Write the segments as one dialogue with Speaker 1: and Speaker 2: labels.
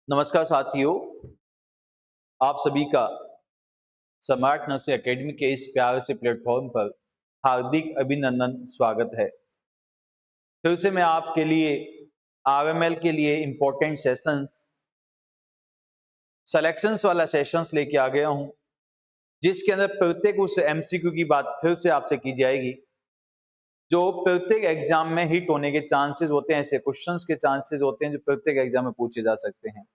Speaker 1: नमस्कार साथियों, आप सभी का स्मार्ट नर्सिंग एकेडमी के इस प्यारे से प्लेटफॉर्म पर हार्दिक अभिनंदन स्वागत है। फिर से मैं आपके लिए आरएमएल के लिए इम्पोर्टेंट सेशंस सिलेक्शंस वाला सेशंस लेके आ गया हूं, जिसके अंदर प्रत्येक उस एमसीक्यू की बात फिर से आपसे की जाएगी जो प्रत्येक एग्जाम में हिट होने के चांसेस होते हैं। ऐसे क्वेश्चंस के चांसेस होते हैं जो प्रत्येक एग्जाम में पूछे जा सकते हैं।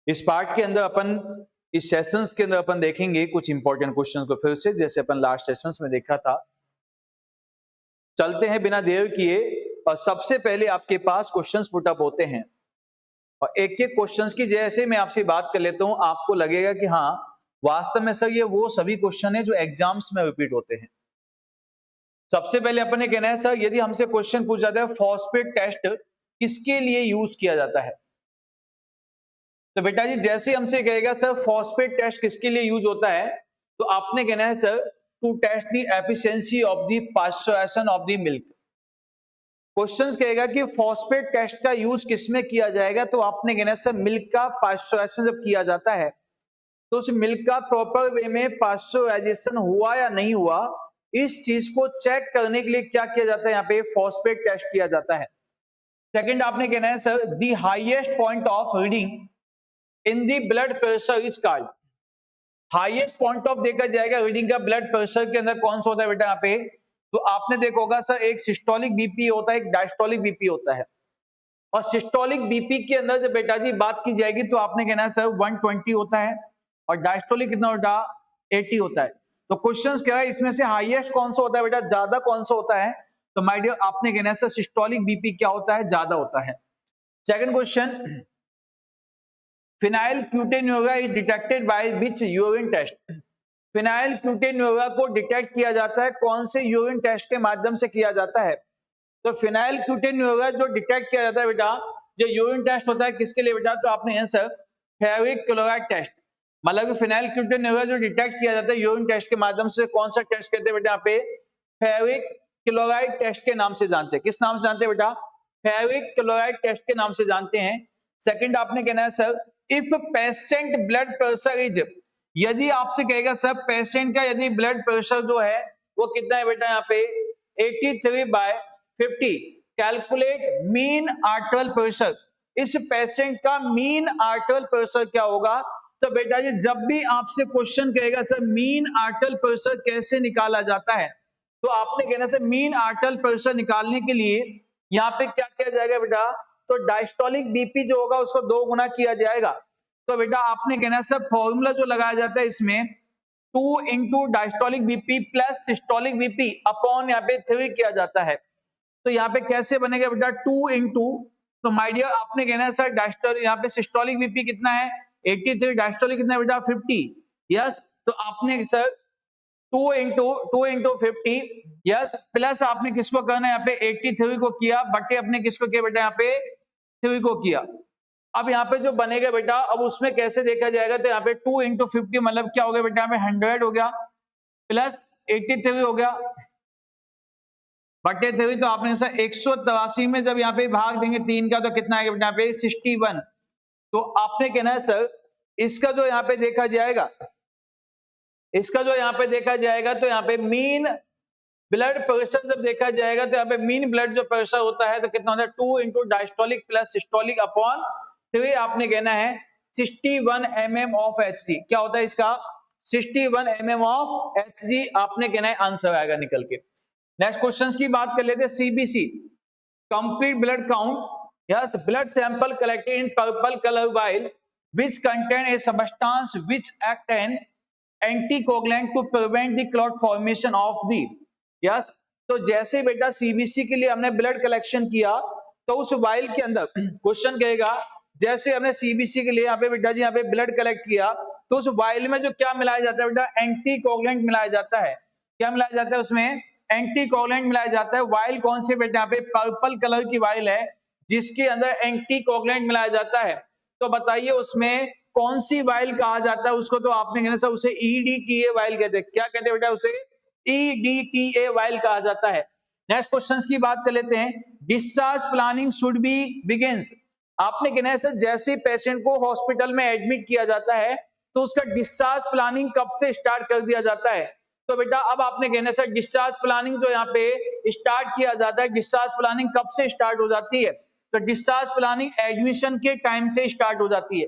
Speaker 1: इस पार्ट के अंदर इस सेशंस के अंदर अपन देखेंगे कुछ इंपॉर्टेंट क्वेश्चंस को फिर से, जैसे अपन लास्ट सेशंस में देखा था। चलते हैं बिना देर किए, और सबसे पहले आपके पास क्वेश्चंस पुट अप होते हैं और एक एक क्वेश्चंस की जैसे मैं आपसे बात कर लेता हूं, आपको लगेगा कि हाँ वास्तव में सर ये वो सभी क्वेश्चन है जो एग्जाम्स में रिपीट होते हैं। सबसे पहले अपन ने कहना है सर, यदि हमसे क्वेश्चन पूछा जाता है फॉस्फेट टेस्ट किसके लिए यूज किया जाता है, तो बेटा जी जैसे हमसे कहेगा सर फॉस्फेट टेस्ट किसके लिए यूज होता है, तो आपने कहना है sir to test the efficiency of the pasteurisation of the milk. Questions कहेगा कि फॉस्फेट टेस्ट का यूज किसमें किया जाएगा, तो आपने कहना है सर मिल्क का पास्चुरेशन जब किया जाता है तो उस मिल्क का प्रॉपर वे में पास्चुराइजेशन हुआ या नहीं हुआ, इस चीज को चेक करने के लिए क्या किया जाता है, यहाँ पे फॉस्फेट टेस्ट किया जाता है। सेकंड आपने कहना है sir the highest point of reading in the blood pressure is called. Highest point of देखा जाएगा रीडिंग का ब्लड प्रेशर के अंदर कौन सा होता है बेटा, यहाँ पे तो आपने देखा होगा सर एक सिस्टोलिक बीपी होता है, एक डायस्टोलिक बीपी होता है। और सिस्टोलिक बीपी के अंदर जब बेटा जी बात की जाएगी तो आपने कहना है सर 120 होता है, और डायस्टोलिक कितना होता है 80 होता है। तो क्वेश्चंस क्या है, इसमें से हाईएस्ट कौन सा होता है बेटा, ज्यादा कौन सा होता है, तो माय डियर आपने कहना है सर सिस्टोलिक बीपी क्या होता है, ज्यादा होता है। Second question, phenylketonuria is detected by which urine test? phenylketonuria को डिटेक्ट किया जाता है कौन से यूरिन टेस्ट के माध्यम से किया जाता है, तो phenylketonuria जो डिटेक्ट किया जाता है बेटा, जो यूरिन टेस्ट होता है किसके लिए बेटा, तो आपने आंसर फेरिक क्लोराइड टेस्ट, मतलब phenylketonuria जो डिटेक्ट किया जाता है यूरिन टेस्ट के माध्यम से, कौन सा टेस्ट कहते हैं बेटा, यहाँ पे फेरिक क्लोराइड टेस्ट के नाम से जानते हैं। किस नाम से जानते हैं बेटा, फेरिक क्लोराइड टेस्ट के नाम से जानते हैं। सेकंड आपने कहना है sir if patient blood pressure is, यदि आपसे कहेगा सर पेशेंट का यदि ब्लड प्रेशर जो है वो कितना है बेटा, यहाँ पे 83/50, कैलकुलेट मीन आर्टरियल प्रेशर। इस पेशेंट का मीन आर्टरियल प्रेशर क्या होगा, तो बेटा जी जब भी आपसे क्वेश्चन कहेगा सर मीन आर्टरियल प्रेशर कैसे निकाला जाता है, तो आपने कहना सर मीन आर्टरियल प्रेशर निकालने के लिए यहाँ पे क्या किया जाएगा बेटा, तो डायस्टोलिक बीपी जो होगा उसको 2 गुना किया जाएगा। तो बेटा आपने कहना सर फॉर्मूला जो लगाया जाता है इसमें 2 into diastolic BP plus systolic BP upon यहाँ पे 3 किया जाता है। तो यहाँ पे कैसे बनेगा बेटा 2 इंटू, तो माय डियर आपने कहना है सर डायस्टोलिक, यहाँ पे सिस्टोलिक बीपी कितना है 83, डायस्टोलिक कितना है बेटा 50। यस, तो आपने सर 2 इंटू 50, यस, प्लस आपने किसको करना है यहाँ पे 83 को किया, बटे अपने किसको किया बेटा यहाँ पे 3 को किया। अब यहाँ पे जो बनेगा बेटा, अब उसमें कैसे देखा जाएगा, तो यहाँ पे 2 इंटू 50 मतलब क्या हो गया बेटा, यहाँ पे 100 हो गया, प्लस 83 हो गया, बटे 3, तो आपने सर 183 में जब यहाँ पे भाग देंगे 3 का तो कितना आएगा बेटा यहाँ पे 61। तो आपने कहना है सर इसका जो यहाँ पे देखा जाएगा, इसका जो यहाँ पे देखा जाएगा, तो यहाँ पे मीन ब्लड प्रेशर जब देखा जाएगा तो यहाँ पे मीन ब्लड जो प्रेशर होता है तो कितना होता है 2 into diastolic plus systolic upon 3, आपने कहना है 61 mm ऑफ Hg। क्या होता है इसका 61 mm ऑफ Hg, आपने कहना है आंसर आएगा निकल के। नेक्स्ट क्वेश्चंस की बात कर लेते हैं। CBC complete blood count, yes, blood sample collected in purple colour while which contain a substance which act an anticoagulant to prevent the clot formation of the, yes, तो जैसे बेटा सीबीसी के लिए हमने ब्लड कलेक्शन किया तो उस while के अंदर क्वेश्चन कहेगा, जैसे हमने सीबीसी के लिए यहाँ पे बेटा जी यहाँ पे ब्लड कलेक्ट किया तो उस वाइल में जो क्या मिलाया जाता है बेटा, एंटीकोगुलेंट मिलाया जाता है। क्या मिलाया जाता है उसमें, एंटीकोगुलेंट मिलाया जाता है। वाइल कौन सी बेटा, यहाँ पे पर्पल कलर की वाइल है जिसके अंदर एंटीकोगुलेंट मिलाया जाता है। तो बताइए उसमें कौन सी वाइल कहा जाता है उसको, तो आपने कहना सर उसे ईडीटीए वाइल कहते हैं। क्या कहते हैं बेटा, उसे ईडीटीए वाइल कहा जाता है। नेक्स्ट क्वेश्चंस की बात कर लेते हैं। Discharge planning should be begins, आपने कहना है सर जैसे पेशेंट को हॉस्पिटल में एडमिट किया जाता है तो उसका डिस्चार्ज प्लानिंग कब से स्टार्ट कर दिया जाता है। तो बेटा अब आपने कहना है सर डिस्चार्ज प्लानिंग जो यहाँ पे स्टार्ट किया जाता है, डिस्चार्ज प्लानिंग कब से स्टार्ट हो जाती है। तो डिस्चार्ज प्लानिंग एडमिशन के टाइम से स्टार्ट हो जाती है।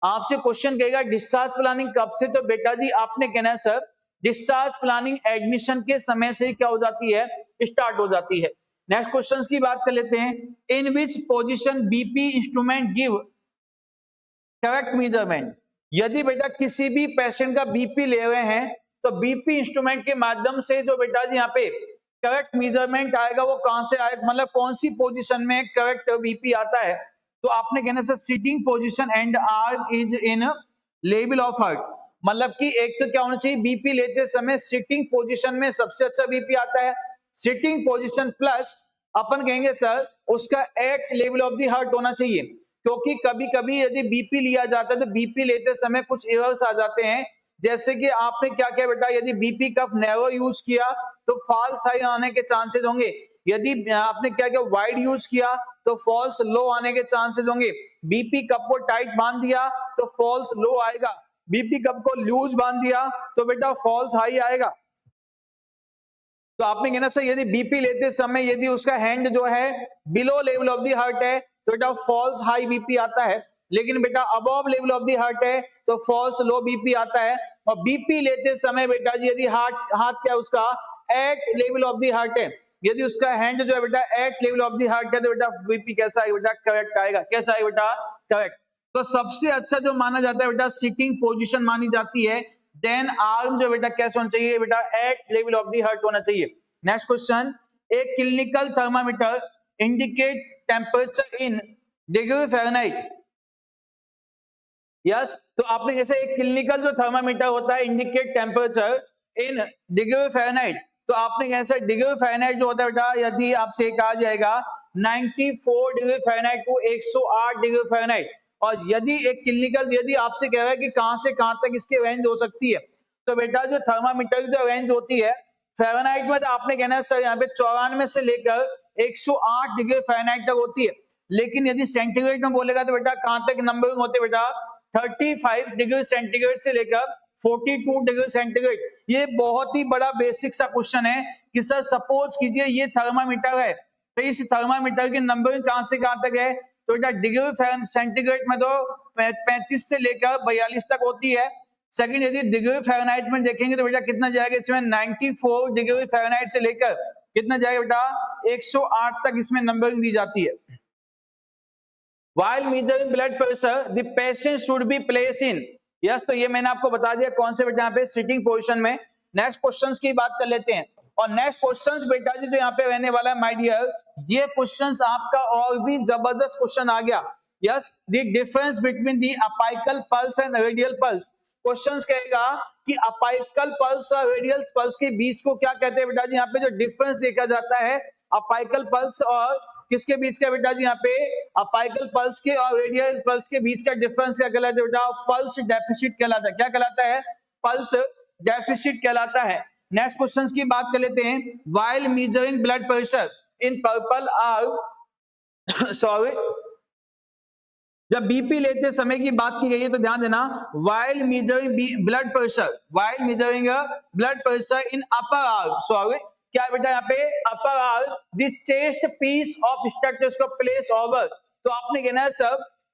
Speaker 1: आपसे क्वेश्चन कहेगा डिस्चार्ज प्लानिंग कब से, तो बेटा जी आपने कहना है सर डिस्चार्ज प्लानिंग एडमिशन के समय से क्या हो जाती है, स्टार्ट हो जाती है। नेक्स्ट क्वेश्चन की बात कर लेते हैं। In which position BP instrument give correct measurement. यदि बेटा किसी भी पेशेंट का बीपी ले रहे हैं तो बीपी इंस्ट्रूमेंट के माध्यम से जो बेटा जी यहाँ पे करेक्ट मेजरमेंट आएगा वो कहां से आएगा, मतलब कौन सी पोजीशन में करेक्ट बीपी आता है। तो आपने कहना sir sitting position and arm is in level of heart, मतलब कि एक तो क्या होना चाहिए बीपी लेते समय सिटिंग पोजीशन में सबसे अच्छा बीपी आता है। सिटिंग पोजीशन प्लस अपन कहेंगे सर उसका at level of the heart होना चाहिए, क्योंकि कभी कभी यदि बीपी लिया जाता है तो बीपी लेते समय कुछ एरर्स आ जाते हैं। जैसे कि आपने क्या किया बेटा, यदि बीपी कप नैरो यूज किया तो फॉल्स हाई आने के चांसेस होंगे। यदि आपने क्या किया वाइड यूज किया तो फॉल्स लो आने के चांसेस होंगे। बीपी कप को टाइट बांध दिया तो फॉल्स लो आएगा, बीपी कप को लूज बांध दिया तो बेटा फॉल्स हाई आएगा। तो आपने कहना सर यदि बीपी लेते समय यदि उसका हैंड जो है below level of the heart है तो बेटा फॉल्स हाई बीपी आता है, लेकिन बेटा above level of the heart है तो फॉल्स लो बीपी आता है। और बीपी लेते समय बेटा जी यदि हाथ क्या उसका at level of the heart है, यदि उसका हैंड जो है बेटा at level of the heart है तो बेटा बीपी कैसा आएगा बेटा, करेक्ट आएगा। कैसा आएगा बेटा, करेक्ट। तो सबसे अच्छा जो माना जाता है बेटा सिटिंग पोजीशन मानी जाती है। देन आर्म जो बेटा कैसा होना चाहिए बेटा, at level of the heart होना चाहिए। Next question, a clinical thermometer indicate temperature in degree Fahrenheit. Yes, तो आपने जैसे एक क्लिनिकल जो थर्मामीटर होता है indicate temperature in degree Fahrenheit, तो आपने कैसे डिग्री फ़ारेनहाइट जो होता है बेटा, यदि आपसे कहा जाएगा 94 डिग्री फ़ारेनहाइट को 108 डिग्री फ़ारेनहाइट, और यदि एक क्लिनिकल यदि आपसे कह रहा है कि कहां से कहां तक इसकी रेंज हो सकती है, तो बेटा जो थर्मामीटर की जो रेंज होती है फ़ारेनहाइट में, तो आपने कहना है सर यहाँ पे 94 से लेकर 108 डिग्री फ़ारेनहाइट तक होती है। लेकिन यदि सेंटीग्रेड में बोलेगा तो बेटा कहां तक नंबरिंग होते हैं बेटा, 35 डिग्री सेंटीग्रेड से लेकर 42 डिग्री सेंटीग्रेड। ये बहुत ही बड़ा बेसिक सा क्वेश्चन है कि सर सपोज कीजिए ये थर्मामीटर है, तो इस थर्मामीटर की नंबरिंग कहां से कहां तक है, तो बेटा डिग्री सेंटीग्रेड में तो 35 से लेकर 42 तक होती है। सेकंड यदि डिग्री फ़ारेनहाइट में देखेंगे तो बेटा कितना जाएगा इसमें, 94 डिग्री फ़ारेनहाइट से लेकर कितना जाएगा बेटा 108 तक इसमें नंबरिंग दी जाती है। While measuring blood pressure, the patient should be placed in, yes तो ये मैंने आपको बता दिया कौन से बेटा यहाँ पे सिटिंग पोजीशन में। नेक्स्ट क्वेश्चंस की बात कर लेते हैं, और नेक्स्ट क्वेश्चंस बेटा जी जो यहाँ पे रहने वाला है माय डियर, ये क्वेश्चंस आपका और भी जबरदस्त क्वेश्चन आ गया। Yes, the difference between the apical pulse and radial pulse. Questions कहेगा कि अपाइकल पल्स और रेडियल पल्स के बीच को क्या कहते हैं बेटा जी, यहाँ पे जो डिफरेंस देखा जाता है अपाइकल पल्स और किसके बीच का बेटा जी, यहाँ पे अपाइकल पल्स के और रेडियल पल्स के बीच का डिफरेंस क्या कहलाता है बेटा, पल्स डेफिसिट कहलाता है। क्या कहलाता है, पल्स डेफिसिट कहलाता है। नेक्स्ट क्वेश्चंस की बात कर लेते हैं। While measuring blood pressure in purple are sorry, जब बीपी लेते समय की बात की गई है तो ध्यान देना, while measuring blood pressure, while measuring blood pressure in upper arm, sorry क्या बेटा यहाँ पे upper arm, the chest piece of stethoscope place over. तो आपने कहना है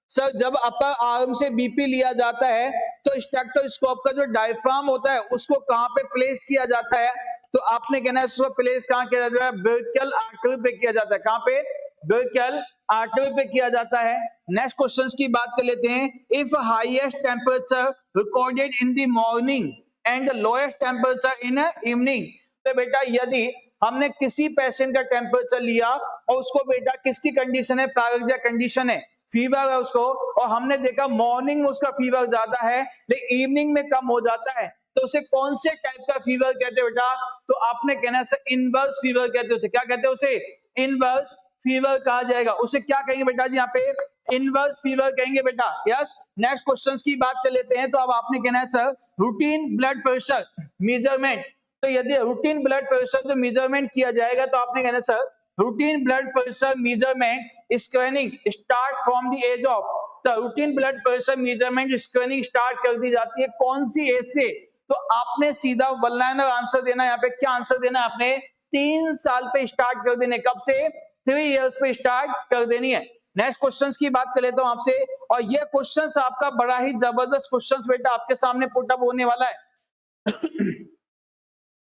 Speaker 1: सर जब अपर आर्म से बीपी लिया जाता है तो स्टेथोस्कोप का जो डायफ्राम होता है उसको कहां पे प्लेस किया जाता है, तो आपने कहना है उसको प्लेस कहां किया जाता है, ब्रेकियल आर्टरी पे किया जाता है। कहां पे, ब्रेकियल आर्टरी पे किया जाता है। नेक्स्ट क्वेश्चंस की बात कर लेते हैं। If highest temperature recorded in the morning and lowest temperature in evening, तो बेटा यदि हमने किसी पेशेंट का टेम्परेचर लिया और उसको बेटा किसकी कंडीशन है, प्रारग्जा कंडीशन है, फीवर है उसको, और हमने देखा मॉर्निंग में उसका फीवर ज्यादा है लेकिन इवनिंग में कम हो जाता है, तो उसे कौन से टाइप का फीवर कहते हैं बेटा, तो आपने कहना है इनवर्स फीवर कहते हैं उसे। क्या कहते हैं उसे, इनवर्स फीवर कहा जाएगा। उसे क्या कहेंगे बेटा जी यहाँ पे, इनवर्स फीवर कहेंगे बेटा। यस, नेक्स्ट क्वेश्चंस की बात कर लेते हैं। तो अब आपने कहना है sir routine blood pressure measurement, तो यदि रूटीन ब्लड प्रेशर जो मेजरमेंट किया जाएगा तो आपने कहना sir routine blood pressure measurement screening start from the age of, तो routine blood pressure measurement screening start कर दी जाती है कौन सी एज से? तो आपने सीधा वन लाइनर आंसर देना है। यहाँ पे क्या आंसर देना है आपने? 3 साल पे स्टार्ट कर देने। कब से? 3 इयर्स पे स्टार्ट कर देनी है। नेक्स्ट क्वेश्चंस की बात कर लेता हूं आपसे, और ये क्वेश्चंस आपका बड़ा ही जबरदस्त क्वेश्चंस बेटा आपके सामने पुट अप होने वाला है।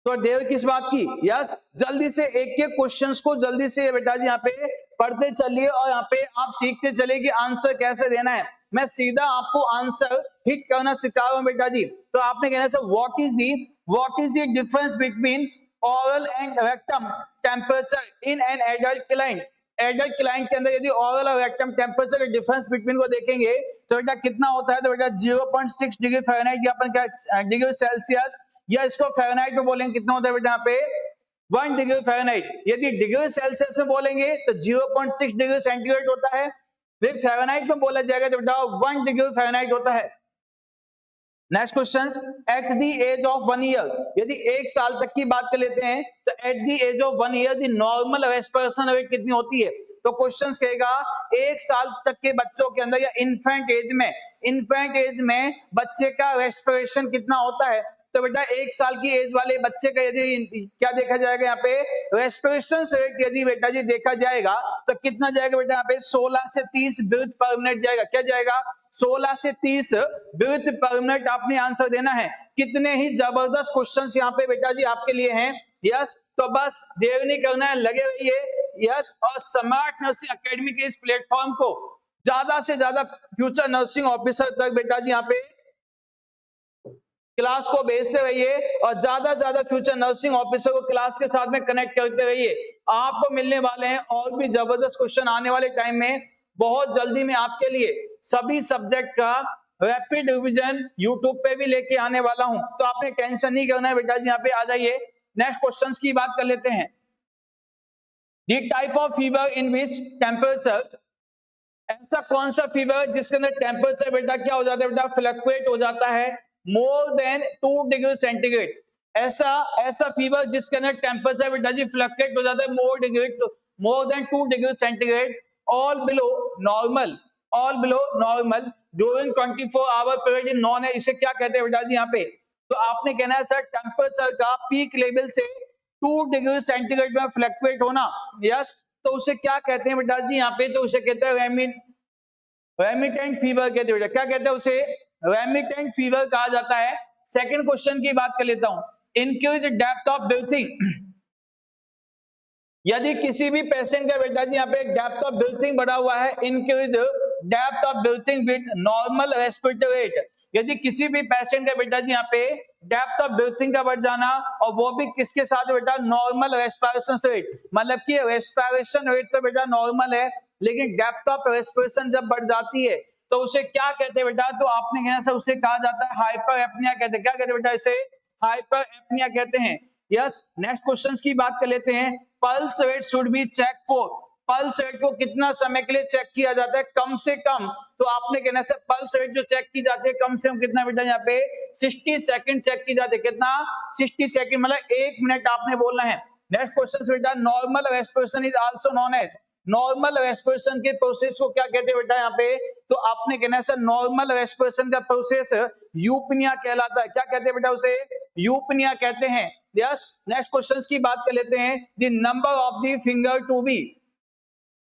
Speaker 1: तो देर किस बात की? यस, जल्दी से एक एक क्वेश्चंस को जल्दी से बेटा जी यहाँ पे पढ़ते चलिए, और यहाँ पे आप सीखते चलिए कि आंसर कैसे देना है। मैं सीधा आपको आंसर हिट करना सिखा रहा हूं बेटा जी। तो आपने कहना है what is the difference between oral and rectum temperature in an adult client? Adult client के अंदर यदि ओरल और रेक्टम टेम्परेचर के डिफरेंस बिटवीन को देखेंगे तो बेटा कितना होता है? तो बेटा 0.6 डिग्री फ़ारेनहाइट या अपन क्या डिग्री सेल्सियस, या इसको फ़ारेनहाइट में बोलेंगे कितना होता है बेटा यहाँ पे? 1 डिग्री फ़ारेनहाइट। यदि डिग्री सेल्सियस में बोलेंगे तो 0.6 डिग्री सेंटीग्रेड होता है, फिर फ़ारेनहाइट में बोला जाएगा तो बेटा 1 डिग्री फ़ारेनहाइट होता है। Next question, at the age of 1 year, यदि 1 साल तक की बात कर लेते हैं तो at the age of 1 year the normal respiration rate कितनी होती है? तो क्वेश्चन कहेगा 1 साल तक के बच्चों के अंदर या इन्फेंट एज में बच्चे का रेस्पिरेशन कितना होता है? तो बेटा 1 साल की एज वाले बच्चे का यदि क्या देखा जाएगा यहाँ पे? रेस्पिरेशन रेट यदि बेटा जी देखा जाएगा तो कितना जाएगा बेटा यहाँ पे? 16 से 30 ब्रीथ पर मिनट जाएगा। क्या जाएगा? 16 से 30 ब्रीथ पर मिनट आपने आंसर देना है। कितने ही जबरदस्त क्वेश्चंस यहाँ पे बेटा जी आपके लिए हैं। यस, तो बस देर नहीं करना है, लगे रहिए। यस, और स्मार्ट नर्सिंग एकेडमी के इस प्लेटफॉर्म को ज्यादा से ज्यादा फ्यूचर नर्सिंग ऑफिसर तक बेटा जी यहाँ पे क्लास को भेजते रहिए, और ज्यादा से ज्यादा फ्यूचर नर्सिंग ऑफिसर को क्लास के साथ में कनेक्ट करते रहिए। आपको मिलने वाले हैं और भी जबरदस्त क्वेश्चन आने वाले टाइम में। बहुत जल्दी में आपके लिए सभी सब्जेक्ट का रैपिड रिवीजन यूट्यूब पे भी लेके आने वाला हूं, तो आपने टेंशन नहीं करना है बेटा जी। यहाँ पे आ जाइए, नेक्स्ट क्वेश्चंस की बात कर लेते हैं। The type of fever in which temperature, ऐसा कौन सा फीवर जिसके अंदर टेम्परेचर बेटा क्या हो जाता है? बेटा फ्लक्चुएट हो जाता है मोर देन 2 डिग्री सेंटीग्रेड। ऐसा फीवर जिसके अंदर टेम्परेचर बेटा जी फ्लक्चुएट हो जाता है more than 2 degree centigrade, all below normal during 24 our period in non है। इसे क्या कहते हैं बेटा जी यहाँ पे? तो आपने कहना है सर टेम्परेचर का पीक लेवल से 2 डिग्री सेंटीग्रेड में फ्लक्चुएट होना। यस, तो उसे क्या कहते हैं बेटा जी यहाँ पे? तो उसे कहते हैं रेमिटेंट फीवर कहते हैं। क्या कहते हैं उसे? रेमिटेंट फीवर कहा जाता है। सेकंड क्वेश्चन की बात कर लेता हूं, इंक्रीज डेप्थ ऑफ ब्रीथिंग, यदि किसी भी पेशेंट का बेटा जी यहाँ पे डेप्थ ऑफ ब्रीथिंग बढ़ा हुआ है, increase depth of breathing with normal respiratory rate, यदि किसी भी पेशेंट का बेटा जी यहाँ पे डेप्थ ऑफ ब्रीथिंग का बढ़ जाना, और वो भी किसके साथ बेटा? नॉर्मल रेस्पिरेशन रेट, मतलब कि रेस्पिरेशन रेट तो बेटा नॉर्मल है, लेकिन डेप्थ ऑफ रेस्पिरेशन जब बढ़ जाती है तो उसे क्या कहते हैं बेटा? तो आपने कहना सर उसे कहा जाता है हाइपर एपनिया कहते हैं। क्या कहते हैं बेटा? इसे हाइपर एपनिया कहते हैं। यस, नेक्स्ट क्वेश्चंस की बात कर लेते हैं। Pulse rate should be check for, pulse rate को कितना समय के लिए चेक किया जाता है? कम से कम। तो आपने कहना सर पल्स रेट जो चेक की जाती है कम से कम कितना बेटा? यहाँ पे 60 सेकंड चेक की जाती है। कितना? 60 सेकंड, मतलब 1 मिनट आपने बोलना है। नेक्स्ट क्वेश्चन बेटा, normal respiration is also known as, normal respiration के प्रोसेस को क्या कहते हैं बेटा यहाँ पे? तो आपने कहना है सर नॉर्मल रेस्पिरेशन का प्रोसेस यूपनिया कहलाता है। क्या कहते हैं बेटा? उसे यूपनिया कहते हैं। यस, नेक्स्ट क्वेश्चंस की बात कर लेते हैं। The number of the finger to be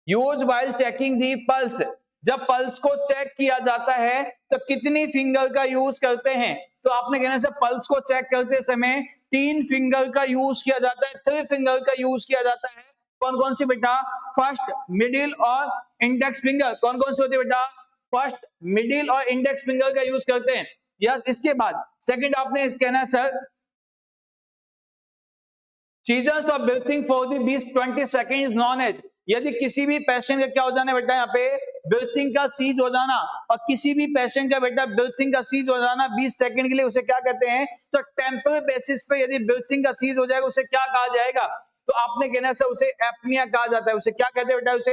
Speaker 1: use while checking the pulse, जब पल्स को चेक किया जाता है तो कितनी फिंगर का यूज करते हैं? तो आपने कहना सर पल्स को चेक करते समय 3 फिंगर का यूज किया जाता है, 3 फिंगर का यूज किया जाता है। कौन कौन सी बेटा? फर्स्ट, मिडिल और इंडेक्स फिंगर। कौन कौन सी होती है बेटा? फर्स्ट, मिडिल और इंडेक्स फिंगर का यूज करते हैं। यस, इसके बाद सेकंड आपने कहना है sir seasons of breathing for the 20-20 second is known as, यदि किसी भी पेशेंट का क्या हो जाना बेटा यहाँ पे? ब्रीथिंग का सीज हो जाना, और किसी भी पेशेंट का बेटा ब्रीथिंग का सीज हो जाना 20 सेकंड के लिए, उसे क्या कहते हैं? तो टेम्पररी बेसिस पे यदि ब्रीथिंग का सीज हो जाएगा उसे क्या कहा जाएगा? तो आपने कहना है उसे एपनिया कहा जाता है। उसे क्या कहते हैं बेटा? उसे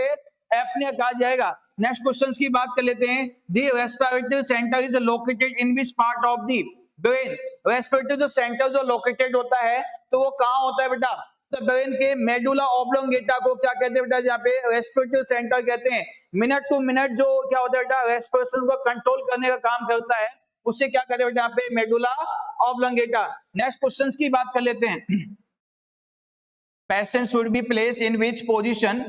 Speaker 1: एपनिया कहा जाएगा। नेक्स्ट क्वेश्चंस की बात कर लेते हैं। The respiratory centre is located in which part of the brain, respiratory जो सेंटर जो लोकेटेड होता है तो वो कहाँ होता है बेटा? तो ब्रेन के मेडुला ऑब्लोंगेटा को क्या कहते हैं बेटा, यहाँ पे रेस्पिरेटरी सेंटर कहते हैं। मिनट टू मिनट जो क्या होता है बेटा, रेस्पिरेशन को कंट्रोल करने का काम करता है, उससे क्या कहते हैं बेटा, यहाँ पे मेडुला ऑब्लोंगेटा। नेक्स्ट क्वेश्चंस की बात कर लेते हैं। Patient should be place in which position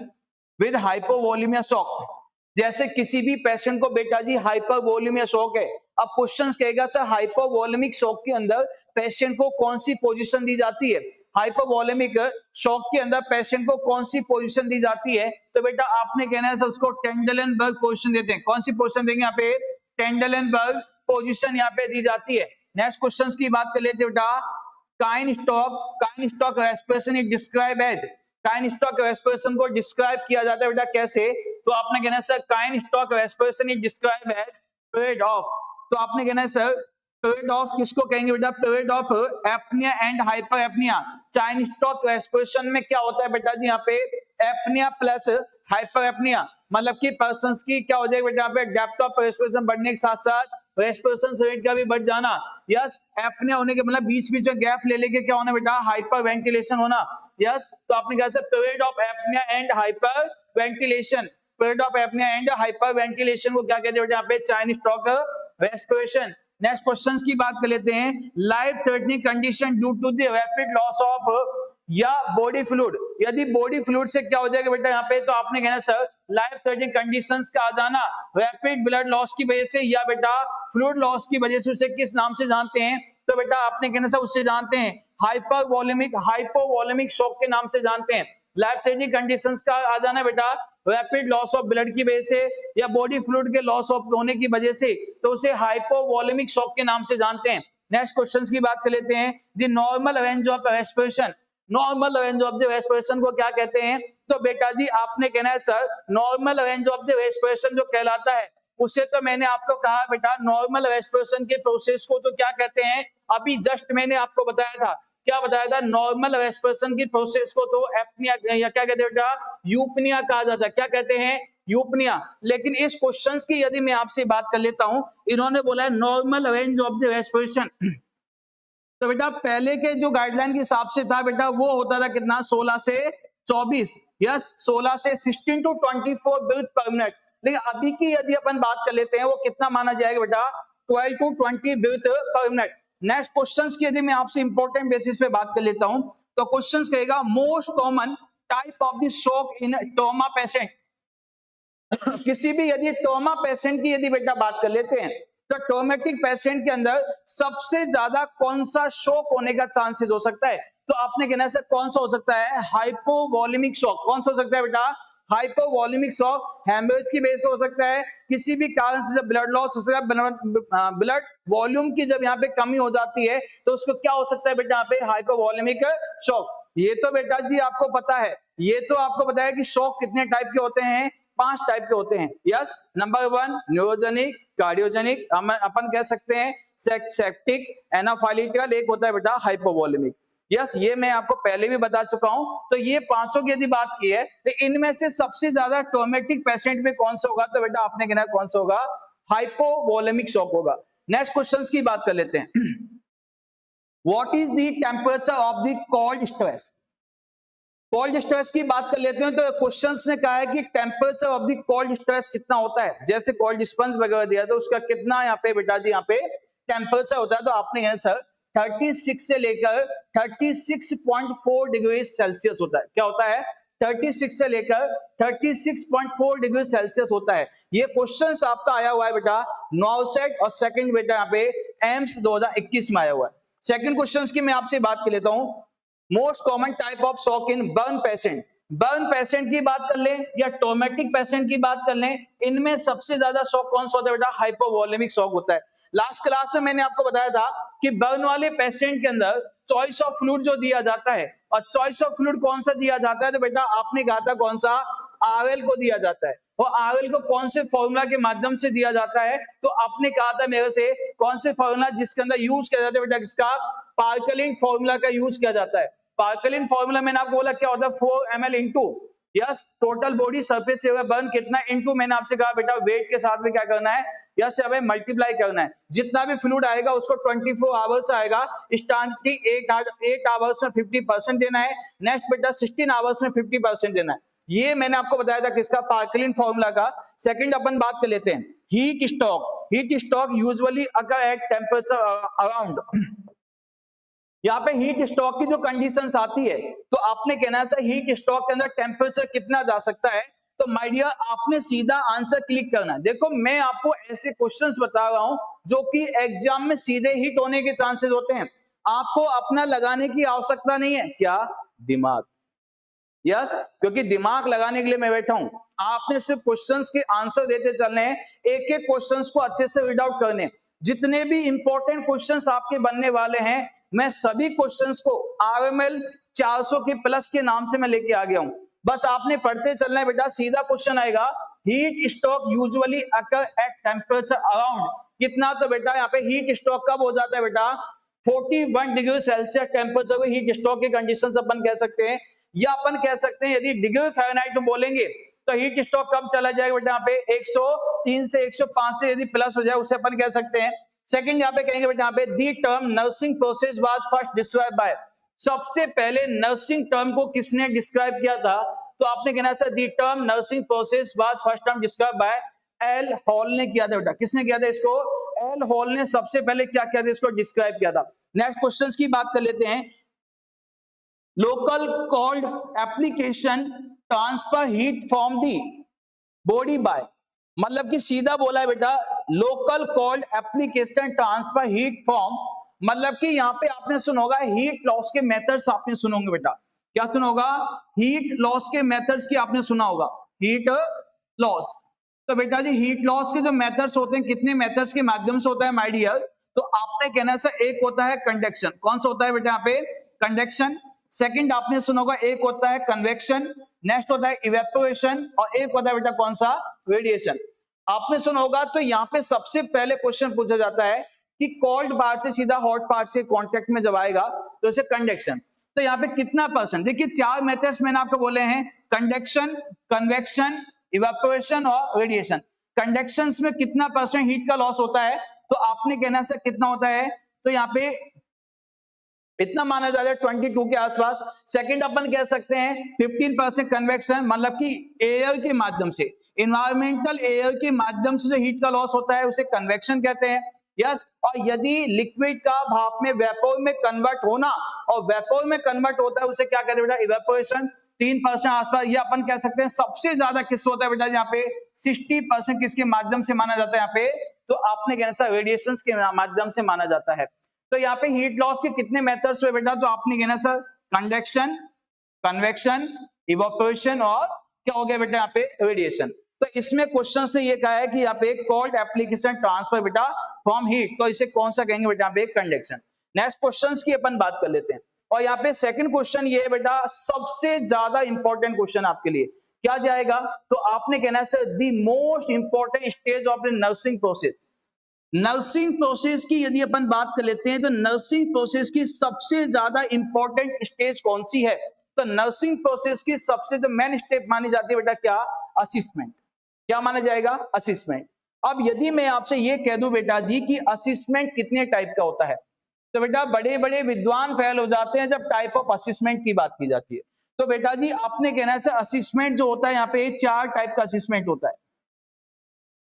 Speaker 1: with hypovolaemia shock. जैसे किसी भी पेशेंट को बेटा जी हाइपरवोलेमिया शॉक है, अब क्वेश्चन कहेगा सर हाइपोवोलेमिक शॉक के अंदर पेशेंट को कौन सी पोजीशन दी जाती है, हाइपोवोलेमिक शॉक के अंदर पेशेंट को कौन सी पोजीशन दी जाती है, तो बेटा आपने कहना है सर उसको टेंडलेनबर्ग पोजीशन देते हैं। कौन सी पोजीशन देंगे यहाँ पे, टेंडलेनबर्ग पोजीशन यहाँ पे दी जाती है। नेक्स्ट क्वेश्चन की बात कर लेते हैं बेटा, Cheyne Stokes respiration is describe as, Cheyne Stokes respiration को डिस्क्राइब किया जाता है बेटा कैसे, तो आपने कहना है sir Cheyne Stokes respiration is describe as period of, तो आपने कहना है सर पीरियड ऑफ किसको कहेंगे बेटा, period of apnoea and hyper apnoea. Cheyne Stokes respiration में क्या होता है बेटा जी, यहाँ पे एपनिया प्लस हाइपर एपनिया, मतलब कि पर्संस की क्या हो जाएगा बेटा, यहाँ पे डेप्थ ऑफ रेस्पिरेशन बढ़ने के साथ साथ रेस्पिरेशन रेट का भी बढ़ जाना। यस, एपनिया होने के मतलब बीच बीच में गैप ले लेके क्या होना बेटा, हाइपर वेंटिलेशन होना। यस, तो आपने कहा sir period of apnoea and hyperventilation, period of apnoea and hyperventilation को क्या कहते हैं बेटा, यहाँ पे Cheyne Stokes respiration. Next questions की बात कर लेते हैं, life threatening condition due to the rapid loss of या बॉडी फ्लूइड, यदि बॉडी फ्लूइड से क्या हो जाएगा बेटा यहाँ पे, तो आपने कहना सर लाइफ थ्रेटनिंग कंडीशंस का आ जाना रैपिड ब्लड लॉस की वजह से या बेटा फ्लूइड लॉस की वजह से, उसे किस नाम से जानते हैं, तो बेटा आपने कहना सर उससे जानते हैं हाइपोवोलेमिक शॉक के नाम से जानते हैं। लाइफ थ्रेटनिंग कंडीशंस का आ जाना बेटा रैपिड लॉस ऑफ ब्लड की वजह से या बॉडी फ्लूइड के लॉस ऑफ होने की वजह से, तो उसे हाइपोवोलेमिक शॉक के नाम से जानते हैं। नेक्स्ट क्वेश्चंस की बात कर लेते हैं, the normal range of respiration, normal range of the respiration को क्या कहते हैं, तो बेटा जी आपने कहना है sir normal range of the respiration जो कहलाता है, उसे तो मैंने आपको कहा बेटा नॉर्मल रेस्पिरेशन के प्रोसेस को तो क्या कहते हैं, अभी जस्ट मैंने आपको बताया था, क्या बताया था, नॉर्मल रेस्पिरेशन की प्रोसेस को तो एपनिया या क्या कहते हैं बेटा, यूपनिया कहा जाता है। क्या कहते हैं, यूपनिया। लेकिन इस क्वेश्चंस की यदि मैं आपसे बात कर लेता हूं, इन्होंने बोला है normal range of the respiration, तो बेटा पहले के जो गाइडलाइन के हिसाब से था बेटा वो होता था कितना, 16 से 24, यस 16 से 16 to 24 ब्रीथ पर मिनट। लेकिन अभी की यदि अपन बात कर लेते हैं वो कितना माना जाएगा बेटा, 12 to 20 breath per minute. Next questions की यदि मैं आपसे इंपॉर्टेंट बेसिस पे बात कर लेता हूं, तो क्वेश्चंस कहेगा most common type of the shock in trauma patient. किसी भी यदि ट्रॉमा पेशेंट की यदि बेटा बात कर लेते हैं, तो ट्रॉमेटिक पेशेंट के अंदर सबसे ज्यादा कौन सा शॉक होने का चांसेस हो सकता है, तो आपने कहना है कौन सा हो सकता है, हाइपोवोलेमिक शॉक। कौन सा हो सकता है बेटा, हाइपोवोलेमिक शॉक। हेमरेज की वजह से हो सकता है, किसी भी कारण से जब ब्लड लॉस हो सकता है, ब्लड वॉल्यूम की जब यहाँ पे कमी हो जाती है तो उसको क्या हो सकता है बेटा, यहाँ पे हाइपोवोलेमिक शॉक। ये तो बेटा जी आपको पता है, ये तो आपको पता है कि शॉक कितने टाइप के होते हैं, 5 टाइप के होते हैं। यस, नंबर 1 न्यूरोजेनिक, कार्डियोजेनिक, अपन कह सकते हैं सेप्टिक, एनाफाइलिटिकल, एक होता है बेटा हाइपोवोलेमिक। यस, ये मैं आपको पहले भी बता चुका हूं। तो ये पांचों की यदि बात की है तो इनमें से सबसे ज्यादा ट्रॉमेटिक पेशेंट में कौन सा होगा, तो बेटा आपने कहना कौन सा होगा, हाइपोवोलेमिक शॉक होगा। नेक्स्ट क्वेश्चंस की बात कर लेते हैं, what is the temperature of the cold stress. Cold stress की बात कर लेते हैं, तो क्वेश्चंस ने कहा है कि temperature of the cold stress कितना होता है, जैसे कोल्ड स्पंज वगैरह दिया तो उसका कितना यहाँ पे बेटा जी यहाँ पे टेम्परेचर होता है, तो आपने कहा सर 36 से लेकर 36.4 डिग्री सेल्सियस होता है। क्या होता है, 36 से लेकर 36.4 डिग्री सेल्सियस होता है। ये क्वेश्चंस आपका आया हुआ है बेटा नॉर्सेट और सेकंड बेटा यहाँ पे एम्स 2021 में आया हुआ है। सेकंड क्वेश्चंस की मैं आपसे बात कर लेता हूं, most common type of shock in burn patient. Burn patient की बात कर लें या ट्रॉमेटिक पेशेंट की बात कर लें, इनमें सबसे ज्यादा शॉक कौन सा होता है बेटा, हाइपोवोलेमिक शॉक होता है। लास्ट क्लास में मैंने आपको बताया था कि बर्न वाले पेशेंट के अंदर चॉइस ऑफ फ्लूइड जो दिया जाता है, और चॉइस ऑफ फ्लूइड कौन सा दिया जाता है, तो बेटा आपने कहा था कौन सा, आरएल को दिया जाता है। और आरएल को कौन से फॉर्मूला के माध्यम से दिया जाता है, तो आपने कहा था मेरे से कौन से फॉर्मूला जिसके अंदर यूज किया जाता है बेटा, किसका, पार्कलिन फॉर्मूला का यूज किया जाता है। पार्कलिन फॉर्मूला मैंने आपको बोला क्या होता है, 4 ml into yes total body surface area burn कितना इंटू मैंने आपसे कहा बेटा वेट के साथ में क्या करना है, यस हमें मल्टीप्लाई करना है। जितना भी फ्लूइड आएगा उसको 24 आवर्स आएगा, स्टार्टिंग 8 आवर्स में 50% देना है, नेक्स्ट बेटा 16 आवर्स में 50% देना है। ये मैंने आपको बताया था किसका, पार्कलिन फॉर्मूला का। सेकंड अपन बात कर लेते हैं heat stock. Heat stock usually अगर एट टेम्परेचर अराउंड, यहाँ पे हीट स्टॉक की जो कंडीशंस आती है तो आपने कहना चाहिए हीट स्टॉक के अंदर टेम्परेचर कितना जा सकता है। तो माय डियर आपने सीधा आंसर क्लिक करना है। देखो मैं आपको ऐसे क्वेश्चंस बता रहा हूं जो कि एग्जाम में सीधे हिट होने के चांसेस होते हैं। आपको अपना लगाने की आवश्यकता नहीं है, क्या, दिमाग। यस क्योंकि दिमाग लगाने के लिए मैं बैठा हूं, आपने सिर्फ क्वेश्चंस के आंसर देते चलने हैं, एक एक क्वेश्चंस को अच्छे से रीड आउट करने। जितने भी इंपॉर्टेंट क्वेश्चंस आपके बनने वाले हैं मैं सभी क्वेश्चंस को RML 400 के प्लस के नाम से मैं लेके आ गया हूं। बस आपने पढ़ते चलना है बेटा। सीधा क्वेश्चन आएगा heat stock usually occur at temperature around कितना, तो बेटा यहाँ पे हीट स्टॉक कब हो जाता है बेटा, 41 डिग्री सेल्सियस टेम्परेचर को हीट स्टॉक की कंडीशंस अपन कह सकते हैं। या अपन कह सकते हैं यदि डिग्री फ़ारेनहाइट में बोलेंगे तो हीट स्टॉक कब चला जाएगा बेटा, यहाँ पे 103 से 105 से यदि प्लस हो जाए उसे अपन कह सकते हैं। सेकंड यहाँ पे कहेंगे बेटा, यहाँ पे the term nursing process was first describe by, सबसे पहले नर्सिंग टर्म को किसने डिस्क्राइब किया था, तो आपने कहना sir the term nursing process was first term describe by L hall ने किया था बेटा। किसने किया था इसको, एल हॉल ने सबसे पहले क्या किया था, इसको डिस्क्राइब किया था। नेक्स्ट क्वेश्चंस की बात कर लेते हैं। Local called application transfer heat from the body by, मतलब कि सीधा बोला है बेटा local called application transfer heat from, मतलब कि यहां पे आपने सुना होगा हीट लॉस के मेथड्स आपने सुनोगे बेटा। क्या सुना होगा, हीट लॉस के मेथड्स की आपने सुना होगा, हीट लॉस। तो बेटा जी हीट लॉस के जो मेथड्स होते हैं कितने मेथड्स के माध्यम से होता है माय डियर, तो आपने कहना सर एक होता है कंडक्शन, कौन सा होता है बेटा यहाँ पे, कंडक्शन। सेकंड आपने सुना होगा एक होता है कन्वेक्शन, नेक्स्ट होता है इवेपोरेशन, और एक होता है बेटा कौन सा, रेडिएशन। आपने सुना होगा। तो यहाँ पे सबसे पहले क्वेश्चन पूछा जाता है कि कोल्ड पार्ट से सीधा हॉट पार्ट से कांटेक्ट में जब आएगा तो इसे कंडक्शन। तो यहाँ पे कितना परसेंट, देखिए चार मेथड्स मैंने आपको बोले हैं, कंडक्शन, कन्वेक्शन, इवेपोरेशन और रेडिएशन। कंडक्शन में कितना परसेंट हीट का लॉस होता है, तो आपने कहना सर कितना होता है, तो यहाँ पे इतना माना जाता है 22 के आसपास। सेकंड अपन कह सकते हैं 15% कन्वेक्शन, मतलब कि एयर के माध्यम से, इन्वायरमेंटल एयर के माध्यम से जो हीट का लॉस होता है उसे कन्वेक्शन कहते हैं। यस, और यदि लिक्विड का भाप में वेपोर में कन्वर्ट होना, और वेपोर में कन्वर्ट होता है उसे क्या कहते हैं बेटा, इवेपोरेशन। 3% आसपास ये अपन कह सकते हैं। सबसे ज्यादा किस होता है बेटा, यहाँ पे 60% किसके माध्यम से माना जाता है यहाँ पे, तो आपने कहना सर रेडिएशन के माध्यम से माना जाता है। तो यहाँ पे हीट लॉस के कितने मेथड्स हुए बेटा, तो आपने कहना सर कंडक्शन, कन्वेक्शन, इवेपोरेशन और क्या हो गया बेटा यहाँ पे रेडिएशन। तो इसमें क्वेश्चंस ने ये कहा है कि यहाँ पे कोल्ड एप्लीकेशन ट्रांसफर बेटा फ्रॉम हीट, तो इसे कौन सा कहेंगे बेटा यहाँ पे, कंडक्शन। नेक्स्ट क्वेश्चंस की अपन बात कर लेते हैं। और यहाँ पे सेकंड क्वेश्चन ये है बेटा, सबसे ज्यादा इंपॉर्टेंट क्वेश्चन आपके लिए क्या जाएगा, तो आपने कहना है sir the most important stage of the nursing process. Nursing process की यदि अपन बात कर लेते हैं तो नर्सिंग प्रोसेस की सबसे ज्यादा इंपॉर्टेंट स्टेज कौन सी है, तो नर्सिंग प्रोसेस की सबसे जो मेन स्टेप मानी जाती है बेटा क्या, असिस्टमेंट। क्या माना जाएगा, असिस्टमेंट। अब यदि मैं आपसे ये कह दूं बेटा जी कि असिस्टमेंट कितने टाइप का होता है, तो बेटा बड़े बड़े विद्वान फेल हो जाते हैं जब टाइप ऑफ असिस्टमेंट की बात की जाती है। तो बेटा जी आपने कहना है असिस्टमेंट जो होता है यहाँ पे 4 टाइप का असिस्टमेंट होता है।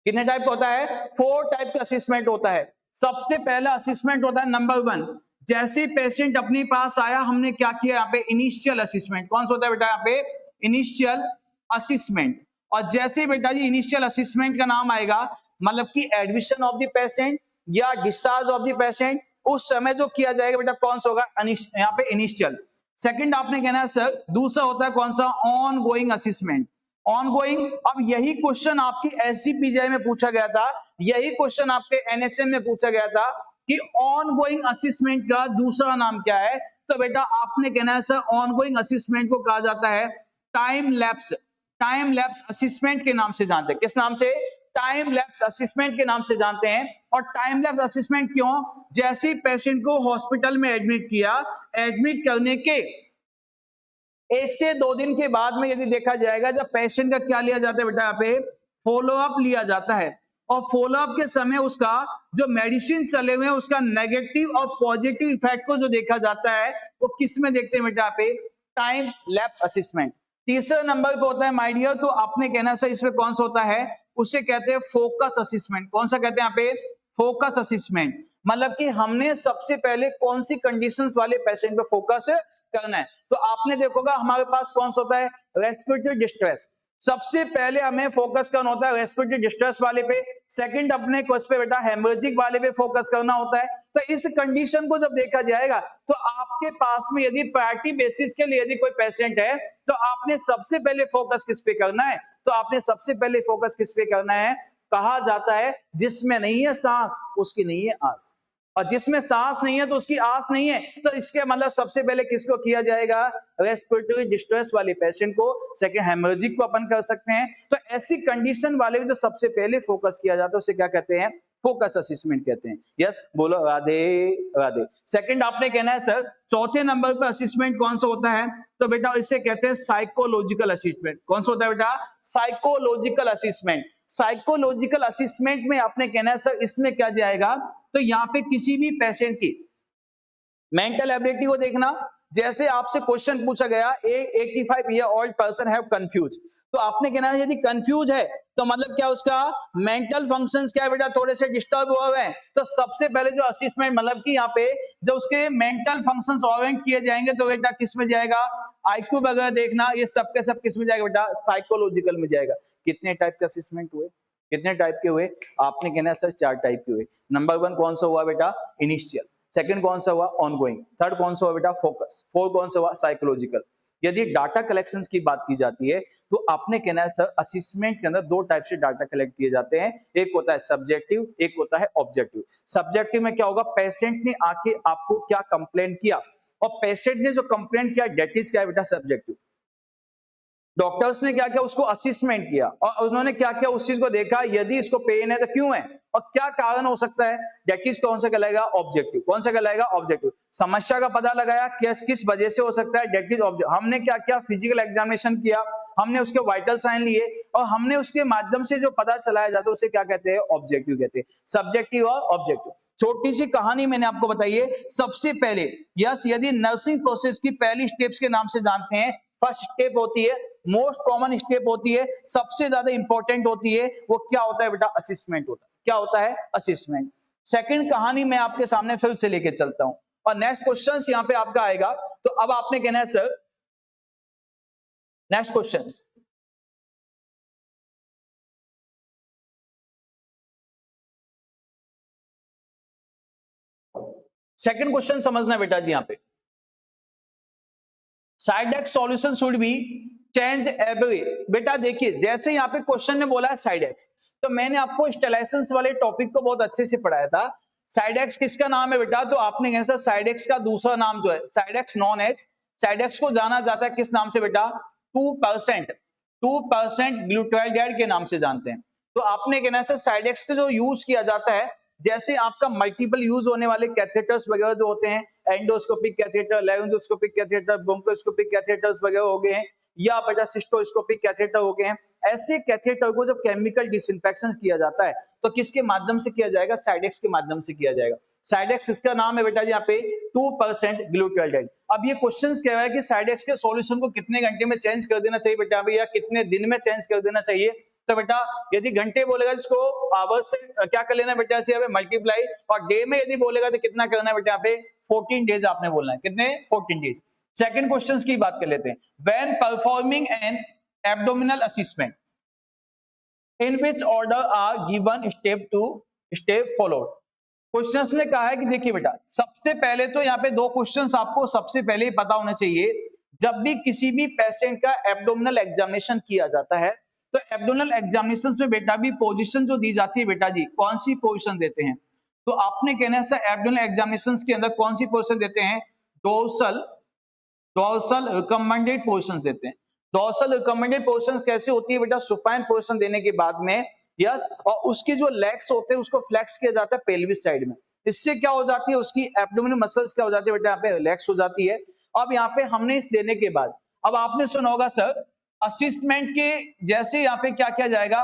Speaker 1: कितने टाइप का होता है, 4 टाइप का असिस्टमेंट होता है। सबसे पहला असिस्टमेंट होता है नंबर 1, जैसे पेशेंट अपने पास आया हमने क्या किया यहाँ पे, इनिशियल असिस्टमेंट। कौन सा होता है बेटा यहाँ पे, इनिशियल असिस्टमेंट। और जैसे बेटा जी इनिशियल असिस्टमेंट का नाम आएगा, मतलब कि एडमिशन ऑफ द पेशेंट या डिस्चार्ज ऑफ द पेशेंट, उस समय जो किया जाएगा बेटा कौन सा होगा, यहाँ पे इनिशियल। सेकंड आपने कहना है सर दूसरा होता है कौन सा, ऑन गोइंग असिस्टमेंट। ऑन गोइंग, अब यही क्वेश्चन आपकी SCPGI में पूछा गया था, यही क्वेश्चन आपके NSM में पूछा गया था कि ऑन गोइंग असिस्टमेंट का दूसरा नाम क्या है, तो बेटा आपने कहना है सर ऑन गोइंग असिस्टमेंट को कहा जाता है टाइम लैप्स। टाइम लैप्स असिस्टमेंट के नाम से जानते हैं, किस नाम से, टाइम लैप्स असिस्टमेंट के नाम से जानते हैं। और टाइम लैप्स असिस्टमेंट क्यों, जैसे पेशेंट को हॉस्पिटल में एडमिट किया, एडमिट करने के 1 से 2 दिन के बाद में यदि देखा जाएगा, जब पेशेंट का क्या लिया जाता है बेटा यहाँ पे, फॉलो अप लिया जाता है। और फॉलोअप के समय उसका जो मेडिसिन चले हुए हैं उसका नेगेटिव और पॉजिटिव इफेक्ट को जो देखा जाता है वो किस में देखते हैं बेटा पे, टाइम लैप्स असेसमेंट। तीसरे नंबर पे होता है माय डियर, तो आपने कहना सर इसमें कौन सा होता है, उसे कहते हैं फोकस असेसमेंट। कौन सा कहते हैं यहाँ पे, फोकस असेसमेंट। मतलब कि हमने सबसे पहले कौन सी कंडीशंस वाले पेशेंट पे फोकस करना है। तो आपने देखोगा हमारे पास कौन सा होता है, रेस्पिरेटरी डिस्ट्रेस। सबसे पहले हमें फोकस करना होता है रेस्पिरेटरी डिस्ट्रेस वाले पे, सेकंड अपने कोर्स पे बेटा हेमरेजिक वाले पे फोकस करना होता है। तो इस कंडीशन को जब देखा जाएगा तो आपके पास में यदि प्रायोरिटी बेसिस के लिए यदि कोई पेशेंट है तो आपने सबसे पहले फोकस किस पे करना है, तो आपने सबसे पहले फोकस किस पे करना है, कहा जाता है जिसमें नहीं है सांस उसकी नहीं है आस, और जिसमें सांस नहीं है तो उसकी आस नहीं है। तो इसके मतलब सबसे पहले किसको किया जाएगा, रेस्पिरेटरी डिस्ट्रेस वाले पेशेंट को, सेकंड हेमरेजिक को अपन कर सकते हैं। तो ऐसी कंडीशन वाले जो सबसे पहले फोकस किया जाता है उसे क्या कहते हैं, फोकस असेसमेंट कहते हैं। यस बोलो राधे राधे। सेकंड आपने कहना है सर चौथे नंबर पर असेसमेंट कौन सा होता है, तो बेटा इसे कहते हैं साइकोलॉजिकल असेसमेंट। कौन सा होता है बेटा, साइकोलॉजिकल असेसमेंट। साइकोलॉजिकल असेसमेंट में आपने कहना है सर इसमें क्या जाएगा, तो यहां पे किसी भी पेशेंट की मेंटल एबिलिटी को देखना। जैसे आपसे क्वेश्चन पूछा गया, ए 85 year old person have confuse, तो आपने कहना है यदि कंफ्यूज है तो मतलब क्या उसका मेंटल फंक्शंस क्या है बेटा, थोड़े से डिस्टर्ब हुए हुए हैं। तो सबसे पहले जो असेसमेंट मतलब कि यहाँ पे जब उसके मेंटल फंक्शंस ओरिएंट किए जाएंगे तो बेटा किस में जाएगा, आईक्यू वगैरह देखना, ये सब के सब किस में जाएगा बेटा, साइकोलॉजिकल में जाएगा। कितने टाइप के असेसमेंट हुए, कितने टाइप के हुए, आपने कहना है सर 4 टाइप के हुए। नंबर 1 कौन सा हुआ बेटा, इनिशियल। सेकंड कौन सा हुआ, ऑनगोइंग। थर्ड कौन सा हुआ बेटा, फोकस। फोर्थ कौन सा हुआ, साइकोलॉजिकल। यदि डाटा कलेक्शंस की बात की जाती है तो आपने कहना है सर असेसमेंट के अंदर 2 टाइप से डाटा कलेक्ट किए जाते हैं, एक होता है सब्जेक्टिव, एक होता है ऑब्जेक्टिव। सब्जेक्टिव में क्या होगा, पेशेंट ने आके आपको क्या कंप्लेंट किया, और पेशेंट ने जो कंप्लेंट किया डेट इज क्या है बेटा, सब्जेक्टिव। डॉक्टर्स ने क्या किया, उसको असेसमेंट किया और उन्होंने क्या किया, उस चीज को देखा, यदि इसको पेन है तो क्यों है और क्या कारण हो सकता है, दैट इज कौन सा कहलाएगा, ऑब्जेक्टिव। कौन सा कहलाएगा, ऑब्जेक्टिव। समस्या का पता लगाया किस वजह से हो सकता है, दैट इज ऑब्जेक्टिव। हमने क्या किया, फिजिकल एग्जामिनेशन किया, हमने उसके वाइटल साइन लिए और हमने उसके माध्यम से जो पता चलाया जाता है उसे क्या कहते हैं, ऑब्जेक्टिव कहते हैं। सब्जेक्टिव और ऑब्जेक्टिव। छोटी सी कहानी मैंने आपको बताई है। सबसे पहले यस यदि नर्सिंग प्रोसेस की पहली स्टेप्स के नाम से जानते हैं, फर्स्ट स्टेप होती है, मोस्ट कॉमन स्टेप होती है, सबसे ज्यादा इंपॉर्टेंट होती है, वो क्या होता है बेटा, असेसमेंट होता है। क्या होता है, असेसमेंट। सेकंड कहानी मैं आपके सामने फिर से लेके चलता हूं और नेक्स्ट क्वेश्चन यहां पे आपका आएगा। तो अब आपने कहना है sir next question, second question समझना बेटा जी। यहां पे side x solution should be change every. बेटा देखिए जैसे यहाँ पे क्वेश्चन ने बोला है साइड एक्स, तो मैंने आपको स्टेलाइसेंस वाले टॉपिक को बहुत अच्छे से पढ़ाया था। साइड एक्स किसका नाम है बेटा, तो आपने कैसा साइड एक्स का दूसरा नाम जो है side x non H, side x को जाना जाता है किस नाम से बेटा, 2% ग्लूटाल्डिहाइड के नाम से जानते हैं। तो आपने कहना है सर साइड एक्स का जो यूज किया जाता है, जैसे आपका मल्टीपल यूज होने वाले कैथेटर्स वगैरह जो होते हैं, एंडोस्कोपिक कैथेटर, लेरिंजोस्कोपिक कैथेटर, ब्रोंकोस्कोपिक कैथेटर्स वगैरह हो गए हैं, या बेटा सिस्टोस्कोपिक कैथेटर हो गए हैं। ऐसे कैथेटर को जब केमिकल डिसइंफेक्शन किया जाता है तो किसके माध्यम से किया जाएगा, साइडेक्स के माध्यम से किया जाएगा। साइडेक्स इसका नाम है बेटा जी यहाँ पे 2% ग्लूटाल्डिहाइड। अब ये क्वेश्चन कह रहा है कि साइडेक्स के सॉल्यूशन को कितने घंटे में चेंज कर देना चाहिए बेटा, या कितने दिन में चेंज कर देना चाहिए। तो बेटा यदि घंटे बोलेगा इसको आवर्स से क्या कर लेना बेटा, से मल्टीप्लाई, और डे में यदि बोलेगा तो कितना करना है बेटा, यहाँ पे 14 डेज आपने बोलना है। कितने, 14 डेज। सेकंड क्वेश्चन की बात कर लेते हैं। When performing an abdominal assessment in which order are given step to step followed. Questions ने कहा है कि देखिए बेटा सबसे पहले तो यहाँ पे 2 क्वेश्चंस आपको सबसे पहले ही पता होना चाहिए। जब भी किसी भी पेशेंट का एब्डोमिनल एग्जामिनेशन किया जाता है तो एब्डोमिनल एग्जामिनेशंस में बेटा भी पोजीशन जो दी जाती है बेटा जी, कौन सी पोजीशन देते हैं, तो आपने कहना है सर एब्डोमिनल एग्जामिनेशंस के अंदर कौन सी पोजीशन देते हैं, डोर्सल रिकमेंडेड पोजीशंस देते हैं। डोर्सल रिकमेंडेड पोजीशंस कैसे होती है बेटा, सुपाइन पोजीशन देने के बाद में यस, और उसके जो लेग्स होते हैं उसको फ्लेक्स किया जाता है पेल्विस साइड में। इससे क्या हो जाती है, उसकी एब्डोमिनल मसल्स क्या हो जाती है बेटा, यहाँ पे रिलैक्स हो जाती है। अब यहाँ पे हमने इस देने के बाद अब आपने सुना होगा सर असिस्टमेंट के जैसे यहाँ पे क्या किया जाएगा,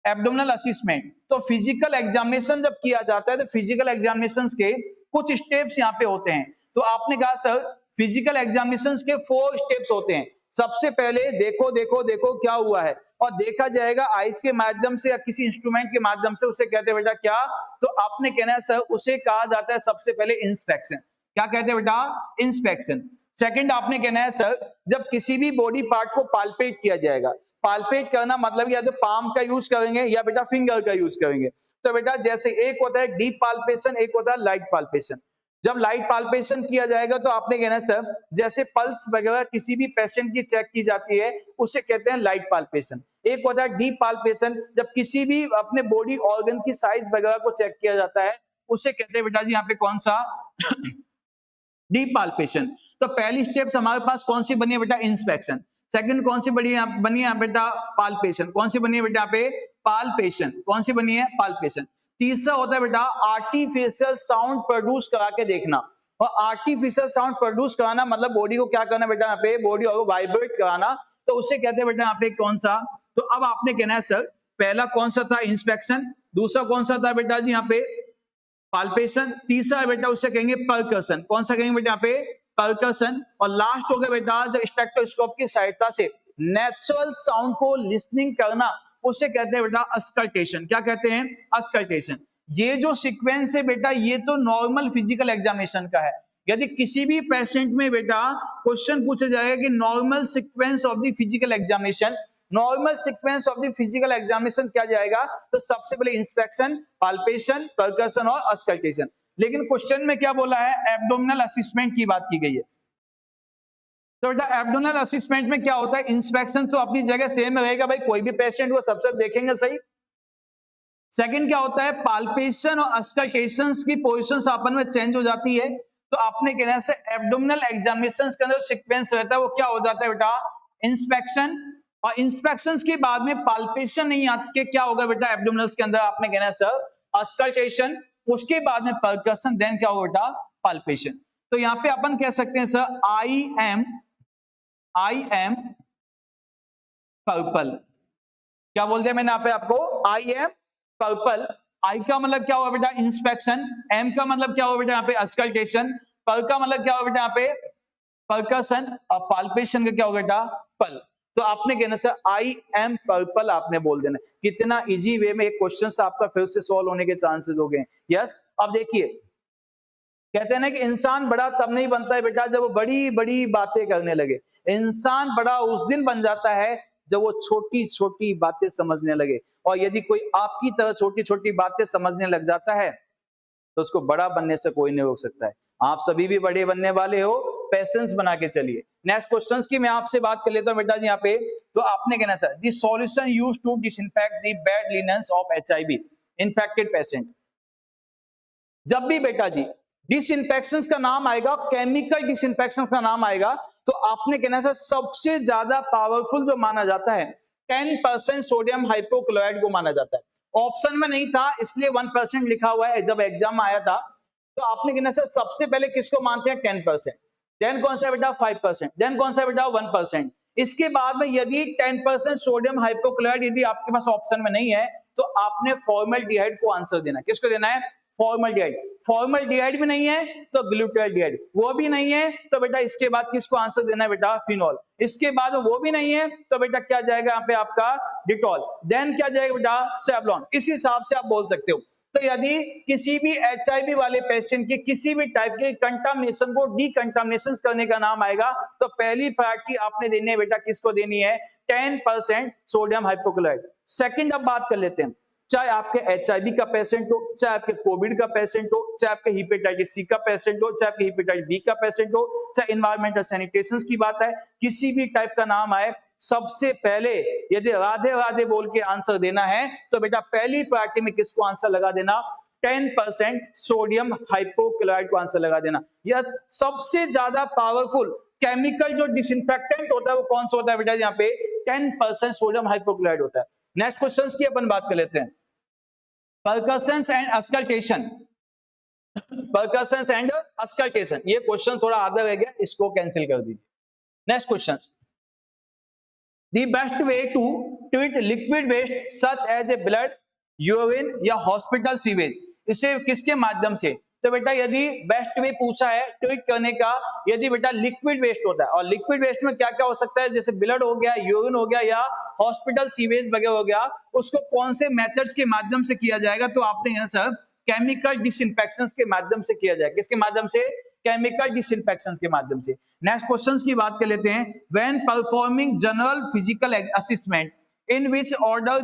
Speaker 1: एब्डोमिनल असेसमेंट। तो फिजिकल एग्जामिनेशन जब किया जाता है तो फिजिकल एग्जामिनेशन के कुछ स्टेप्स यहाँ पे होते हैं। तो आपने कहा सर फिजिकल एग्जामिनेशन के 4 स्टेप्स होते हैं। सबसे पहले देखो देखो देखो क्या हुआ है, और देखा जाएगा आइज के माध्यम से या किसी इंस्ट्रूमेंट के माध्यम से, उसे कहते हैं बेटा क्या, तो आपने कहना है सर उसे कहा जाता है सबसे पहले इंस्पेक्शन। क्या कहते हैं बेटा, इंस्पेक्शन। सेकंड आपने कहना है सर जब किसी भी बॉडी पार्ट को पाल्पेट किया जाएगा, पाल्पेट करना मतलब या तो पाम का यूज करेंगे या बेटा फिंगर का यूज करेंगे। तो बेटा जैसे एक होता है डीप पाल्पेशन, एक होता है लाइट पाल्पेशन। जब लाइट पाल्पेशन किया जाएगा तो आपने कहना है सर जैसे पल्स वगैरह किसी भी पेशेंट की चेक की जाती है उसे कहते हैं लाइट पाल्पेशन। एक होता है डीप पाल्पेशन, जब किसी भी अपने बॉडी ऑर्गन की साइज वगैरह को चेक किया जाता है उसे कहते हैं बेटा जी यहाँ पे कौन सा, डीप पाल्पेशन। तो पहली स्टेप्स हमारे पास कौन सी बनी है बेटा, इंस्पेक्शन। सेकंड कौन सी बनी है बेटा, पाल्पेशन। कौन सी बनी है बेटा यहाँ पे, पाल्पेशन। कौन सी बनी है, पाल्पेशन। तीसरा होता है बेटा आर्टिफिशियल साउंड प्रोड्यूस करा के देखना। और आर्टिफिशियल साउंड प्रोड्यूस कराना मतलब बॉडी को क्या करना बेटा यहाँ पे, बॉडी को वाइब्रेट कराना, तो उससे कहते हैं बेटा यहाँ पे कौन सा। तो अब आपने कहना है सर पहला कौन सा था, इंस्पेक्शन। दूसरा कौन सा था बेटा जी यहाँ पे, पाल्पेशन। तीसरा है बेटा उससे कहेंगे परकशन। कौन सा कहेंगे बेटा यहाँ पे, परकशन। और लास्ट हो गया बेटा जब स्टेथोस्कोप की सहायता से नेचुरल साउंड को लिसनिंग करना, उसे कहते हैं बेटा अस्कल्टेशन। क्या कहते हैं, अस्कल्टेशन। ये जो सीक्वेंस है बेटा ये तो नॉर्मल फिजिकल एग्जामिनेशन का है। यदि किसी भी पेशेंट में बेटा क्वेश्चन पूछा जाएगा कि normal sequence of the physical examination, normal sequence of the physical examination क्या जाएगा, तो सबसे पहले इंस्पेक्शन, पाल्पेशन, परकशन और अस्कल्टेशन। लेकिन क्वेश्चन में क्या बोला है, एब्डोमिनल असेसमेंट की बात की गई है। तो बेटा एब्डोमिनल असेसमेंट में क्या होता है, इंस्पेक्शन तो अपनी जगह सेम रहेगा भाई, कोई भी पेशेंट को सबसे देखेंगे सही। सेकंड क्या होता है, पाल्पेशन और अस्कल्टेशन की पोजीशंस आपस में चेंज हो जाती है। तो आपने कहना है एब्डोमिनल एग्जामिनेशन के अंदर सीक्वेंस रहता है वो क्या हो जाता है बेटा, इंस्पेक्शन। और इंस्पेक्शन के बाद में पाल्पेशन नहीं आके क्या होगा बेटा एब्डोमिनल्स के अंदर, आपने कहना है सर अस्कल्टेशन। उसके बाद में परकशन, देन क्या होगा बेटा, पाल्पेशन। तो यहां पे अपन कह सकते हैं सर आई एम पर्पल। क्या बोल दिया मैंने यहाँ पे आपको, आई एम पर्पल। आई का मतलब क्या हुआ बेटा, इंस्पेक्शन। एम का मतलब क्या हुआ बेटा यहाँ पे, अस्कल्टेशन। पर का मतलब क्या होगा बेटा यहाँ पे, परकशन। और पाल्पेशन का क्या होगा बेटा, पल। तो आपने कहना सर आई एम पर्पल आपने बोल देना। कितना इजी वे में एक क्वेश्चन आपका फिर से सॉल्व होने के चांसेस हो गए। यस, अब देखिए कहते हैं ना कि इंसान बड़ा तब नहीं बनता है बेटा जब वो बड़ी बड़ी बातें करने लगे। इंसान बड़ा उस दिन बन जाता है जब वो छोटी छोटी बातें समझने लगे। और यदि कोई आपकी तरह छोटी छोटी बातें समझने लग जाता है तो उसको बड़ा बनने से कोई नहीं रोक सकता है। आप सभी भी बड़े बनने वाले हो, पेशेंस बना के चलिए। नेक्स्ट क्वेश्चंस की मैं आपसे बात कर लेता हूं बेटा जी यहाँ पे। तो आपने कहना sir the solution used to disinfect the bed linens of HIV infected patient. जब भी बेटा जी डिसइंफेक्शन का नाम आएगा, केमिकल डिसइंफेक्शन का नाम आएगा, तो आपने कहना सर सबसे ज्यादा पावरफुल जो माना जाता है 10% सोडियम हाइपोक्लोराइड को माना जाता है। ऑप्शन में नहीं था इसलिए 1% लिखा हुआ है, जब एग्जाम आया था तो आपने कहना सर सबसे पहले किसको मानते हैं, 10%। देन कौन सा बेटा 5%, देन कौन सा बेटा 1%। इसके बाद में यदि 10% सोडियम हाइपोक्लोराइड यदि आपके पास ऑप्शन में नहीं है तो आपने फॉर्मल्डिहाइड को आंसर देना। किसको देना है, फॉर्मल्डिहाइड। फॉर्मल्डिहाइड भी नहीं है तो ग्लूटाल्डिहाइड, वो भी नहीं है तो बेटा इसके बाद किसको आंसर देना है बेटा, फिनॉल। इसके बाद वो भी नहीं है तो बेटा क्या जाएगा यहाँ पे आपका डिटॉल। देन क्या जाएगा बेटा, सेवलॉन। इस हिसाब से आप बोल सकते हो। तो यदि किसी भी एचआईवी वाले पेशेंट के किसी भी टाइप के कंटामिनेशन को डीकंटामिनेशन करने का नाम आएगा तो पहली प्रायोरिटी आपने देनी है बेटा, किसको देनी है, 10% सोडियम हाइपोक्लोराइड। सेकंड अब बात कर लेते हैं, चाहे आपके एचआईवी का पेशेंट हो, चाहे आपके कोविड का पेशेंट हो, चाहे आपके हेपेटाइटिस सी का पेशेंट हो, चाहे आपके हेपेटाइटिस बी का पेशेंट हो, चाहे एनवायरमेंटल सैनिटेशन की बात है, किसी भी टाइप का नाम आए, सबसे पहले यदि राधे राधे बोल के आंसर देना है तो बेटा पहली प्रायोरिटी में किसको आंसर लगा देना, 10% सोडियम हाइपोक्लोराइड को आंसर लगा देना। यस, सबसे ज्यादा पावरफुल केमिकल जो डिसइंफेक्टेंट होता है वो कौन सा होता है बेटा, यहाँ पे 10% सोडियम हाइपोक्लोराइड होता है। नेक्स्ट क्वेश्चन की अपन बात कर लेते हैं, percussions and auscultation. Percussions and auscultation, ये क्वेश्चन थोड़ा आधा रह गया, इसको कैंसिल कर दीजिए। Next question, the best way to treat liquid waste such as a blood, urine या हॉस्पिटल सीवेज। इसे किसके माध्यम से? तो बेटा यदि बेस्ट में पूछा है ट्रीट करने का, यदि बेटा लिक्विड वेस्ट होता है, और लिक्विड वेस्ट में क्या क्या हो सकता है, जैसे ब्लड हो गया, यूरिन हो गया या हॉस्पिटल सीवेज वगैरह हो गया, उसको कौन से मेथड्स के माध्यम से किया जाएगा? तो आपने यहाँ सर केमिकल डिसइंफेक्शन के माध्यम से किया जाएगा। किसके माध्यम से? केमिकल डिसइंफेक्शन के माध्यम से। नेक्स्ट क्वेश्चन की बात कर लेते हैं। When performing general physical assessment in which order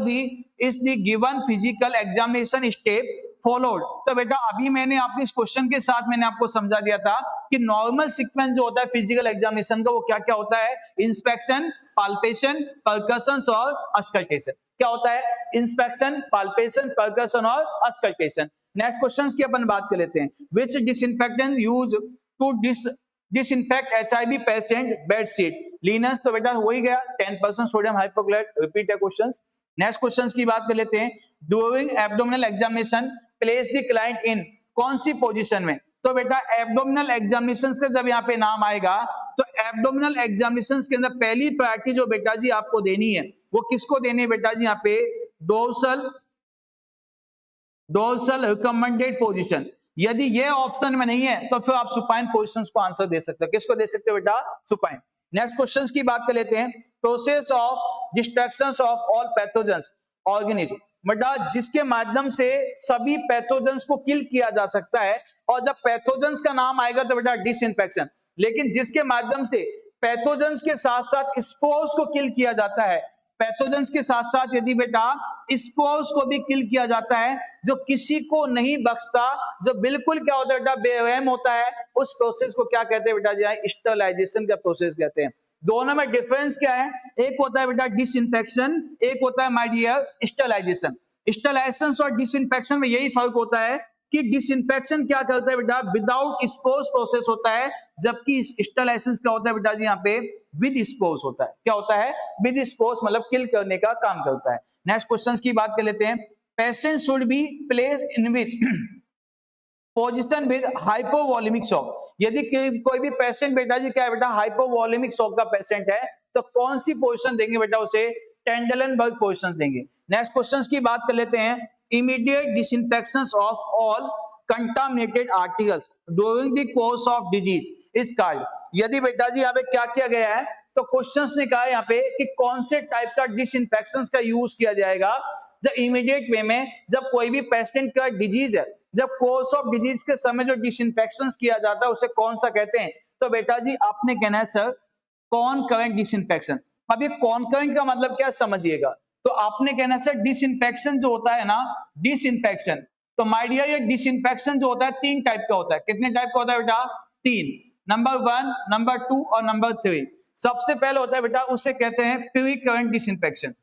Speaker 1: is the given physical examination step followed। तो बेटा अभी मैंने आपके इस क्वेश्चन के साथ मैंने आपको समझा दिया था कि नॉर्मल सीक्वेंस जो होता है फिजिकल एग्जामिनेशन का वो क्या क्या होता है? इंस्पेक्शन, पाल्पेशन, परकशन और अस्कल्टेशन। क्या होता है? इंस्पेक्शन, पाल्पेशन, परकशन और अस्कल्टेशन। नेक्स्ट क्वेश्चन की अपन बात कर लेते हैं। Which disinfectant use to disinfect HIV patient bedsheet? Linens. तो बेटा हो ही गया 10% सोडियम हाइपोक्लोराइट। रिपीट है क्वेश्चंस। नेक्स्ट क्वेश्चंस की बात कर लेते हैं। During abdominal examination place the client in, कौन सी पोजीशन में? तो बेटा एब्डोमिनल एग्जामिनेशंस का जब यहाँ पे नाम आएगा तो एब्डोमिनल एग्जामिनेशंस के अंदर पहली प्रायोरिटी जो बेटा जी आपको देनी है वो किसको देनी है बेटा जी? यहाँ पे डोर्सल रिकमेंडेड पोजीशन। यदि ये ऑप्शन में नहीं है तो फिर आप सुपाइन पोजीशंस को आंसर दे सकते हो। किसको दे सकते हो बेटा? सुपाइन। नेक्स्ट क्वेश्चंस की बात कर लेते हैं। Process of destructions of all pathogens organism, बेटा जिसके माध्यम से सभी पैथोजेंस को किल किया जा सकता है। और जब पैथोजेंस का नाम आएगा तो बेटा डिसइंफेक्शन, लेकिन जिसके माध्यम से पैथोजेंस के साथ साथ स्पोर्स को किल किया जाता है, पैथोजेंस के साथ साथ यदि बेटा स्पोर्स को भी किल किया जाता है, जो किसी को नहीं बख्शता, जो बिल्कुल क्या होता है बेटा? बेरहम होता है, उस प्रोसेस को क्या कहते हैं बेटा जी? स्टरलाइजेशन का प्रोसेस कहते हैं। दोनों में डिफरेंस क्या है? एक होता है बेटा डिसइंफेक्शन, एक होता है माय डियर स्टरलाइजेशन। स्टरलाइजेशन और डिसइंफेक्शन में यही फर्क होता है कि डिसइंफेक्शन क्या करता है बेटा? विदाउट स्पोर्स प्रोसेस होता है, जबकि स्टरलाइजेशन क्या होता है बेटा जी? यहाँ पे विद स्पोर्स होता है। क्या होता है? विद स्पोर्स, मतलब किल करने का काम करता है। नेक्स्ट क्वेश्चन की बात कर लेते हैं। Patient should be place in which position with hypovolaemic shock. यदि कोई भी पेशेंट बेटा जी क्या है बेटा? हाइपोवोलेमिक शॉक का पेशेंट है तो कौन सी पोजीशन देंगे बेटा? उसे टेंडलनबर्ग पोजीशन देंगे। नेक्स्ट क्वेश्चन की बात कर लेते हैं। Immediate disinfection of all contaminated articles during the course of disease is called. यदि बेटा जी यहाँ पे क्या किया गया है तो क्वेश्चंस ने कहा यहाँ पे कि कौन से टाइप का डिसइंफेक्शन का यूज किया जाएगा जब इमीडिएट वे में, जब कोई भी पेशेंट का डिजीज है, जब कोर्स ऑफ डिजीज के समय जो डिसइंफेक्शन किया जाता है उसे कौन सा कहते हैं? तो बेटा जी आपने कहना है सर कॉनकरेंट डिसइंफेक्शन। अब ये कॉनकरेंट का मतलब क्या समझिएगा। तो आपने कहना है सर डिसइंफेक्शन जो होता है ना, डिसइंफेक्शन, तो माय डियर ये डिसइंफेक्शन जो होता है 3 टाइप का होता है। कितने टाइप का होता है बेटा? 3। नंबर 1, नंबर 2 और नंबर 3। सबसे पहले होता है बेटा, उसे कहते हैं pre current disinfection.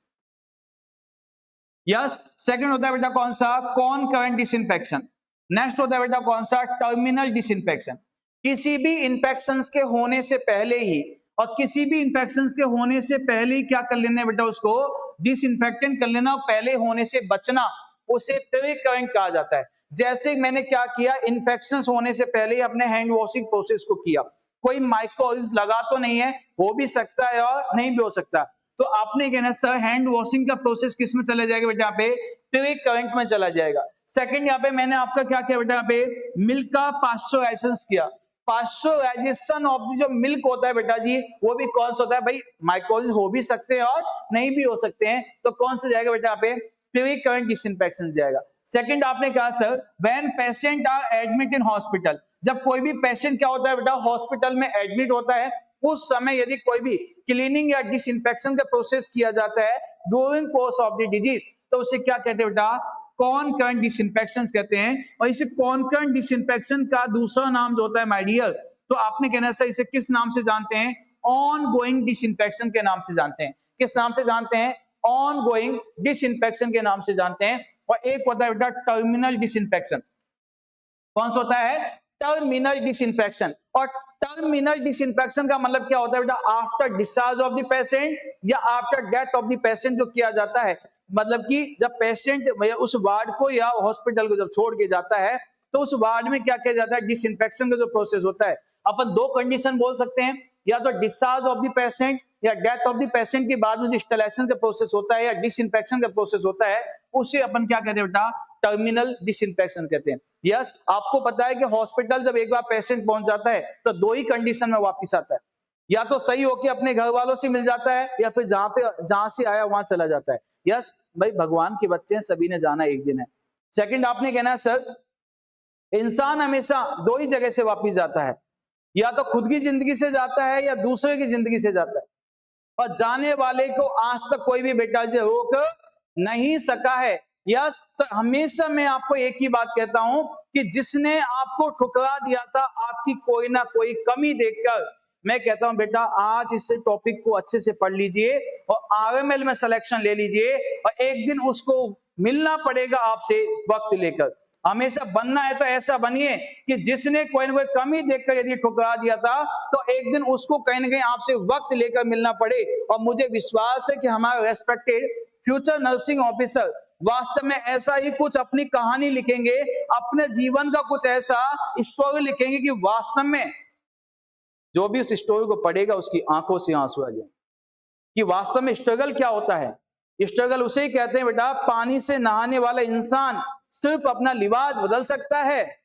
Speaker 1: Yes. Second होता है बेटा कौन सा? कॉनकरेंट डिसइंफेक्शन। नेक्स्ट होता है बेटा कौन सा? Terminal disinfection. किसी भी इंफेक्शंस के होने से पहले ही, और किसी भी इंफेक्शंस के होने से पहले ही क्या कर लेना है बेटा? उसको डिसइंफेक्टेंट कर लेना, पहले होने से बचना, उसे प्री करंट कहा जाता है। जैसे मैंने क्या किया, इंफेक्शंस होने से पहले ही अपने हैंड वॉशिंग प्रोसेस को किया। कोई माइक्रोऑर्गेनिज्म लगा तो नहीं है, हो भी सकता है और नहीं भी हो सकता, तो आपने कहना सर हैंड वॉशिंग का प्रोसेस किस में चला जाएगा बेटा? यहाँ पे प्री करंट में चला जाएगा। सेकंड यहाँ पे मैंने आपका क्या किया बेटा? यहाँ पे मिल्क का पास्चराइजेशन किया। पास्चराइजेशन ऑफ द जो मिल्क होता है बेटा जी, वो भी कौन सा होता है भाई? माइक्रोऑर्गेनिज्म हो भी सकते हैं और नहीं भी हो सकते हैं, तो कौन सा जाएगा बेटा? यहाँ पे प्री करंट डिसइंफेक्शन जाएगा। सेकंड आपने कहा sir when patient are admit in hospital, जब कोई भी पेशेंट क्या होता है बेटा? हॉस्पिटल में एडमिट होता है, उस समय यदि कोई भी क्लीनिंग या डिसइंफेक्शन का प्रोसेस किया जाता है during course of the disease, तो उसे क्या कहते हैं बेटा? कॉनकरेंट डिसइंफेक्शन कहते हैं। और इसे कॉनकरेंट डिसइंफेक्शन का दूसरा नाम जो होता है माय डियर, तो आपने कहना सर इसे किस नाम से जानते हैं? ऑन गोइंग डिसइंफेक्शन के नाम से जानते हैं। किस नाम से जानते हैं? ऑन गोइंग डिसइंफेक्शन के नाम से जानते हैं। और एक होता है बेटा टर्मिनल डिसइंफेक्शन। कौन सा होता है? Terminal disinfection. और टर्मिनल डिसइंफेक्शन का मतलब क्या होता है बेटा? After discharge of the patient या after death of the patient जो किया जाता है, मतलब कि जब पेशेंट उस वार्ड को या हॉस्पिटल को जब छोड़ के जाता है तो उस वार्ड में क्या किया जाता है? डिसइंफेक्शन का जो प्रोसेस होता है। अपन 2 कंडीशन बोल सकते हैं, या तो डिस्चार्ज ऑफ द पेशेंट या डेथ ऑफ द पेशेंट के बाद में जो स्टेरिलाइजेशन का प्रोसेस होता है या डिसइंफेक्शन का प्रोसेस होता है, उसे अपन क्या कहते हैं बेटा, टर्मिनल डिसइंफेक्शन कहते हैं। यस, आपको पता है कि हॉस्पिटल जब एक बार पेशेंट पहुंच जाता है तो दो ही कंडीशन में वापस आता है, या तो सही होके अपने घर वालों से मिल जाता है या फिर जहां से आया वहां चला जाता है। यस भाई, भगवान के बच्चे हैं, सभी ने जाना एक दिन है। सेकंड आपने कहना है सर, इंसान हमेशा दो ही जगह से वापस जाता है, या तो खुद की जिंदगी से जाता है या दूसरे की जिंदगी से जाता है, और जाने वाले को आज तक कोई भी बेटा जी रोक नहीं सका है। यस, तो हमेशा मैं आपको एक ही बात कहता हूं कि जिसने आपको ठुकरा दिया था आपकी कोई ना कोई कमी देखकर, मैं कहता हूं बेटा आज इस टॉपिक को अच्छे से पढ़ लीजिए और आरएमएल में सिलेक्शन ले लीजिए, और एक दिन उसको मिलना पड़ेगा आपसे वक्त लेकर। हमेशा बनना है तो ऐसा बनिए कि जिसने कोई ना कोई कमी देखकर यदि ठुकरा दिया था तो एक दिन उसको कहीं ना कहीं आपसे वक्त लेकर मिलना पड़े। और मुझे विश्वास है कि हमारे रेस्पेक्टेड फ्यूचर नर्सिंग ऑफिसर वास्तव में ऐसा ही कुछ अपनी कहानी लिखेंगे, अपने जीवन का कुछ ऐसा स्टोरी लिखेंगे कि वास्तव में जो भी उस स्टोरी को पढ़ेगा उसकी आंखों से आंसू आ जाए कि वास्तव में स्ट्रगल क्या होता है। स्ट्रगल उसे ही कहते हैं बेटा, पानी से नहाने वाला इंसान सिर्फ अपना लिबास बदल सकता है,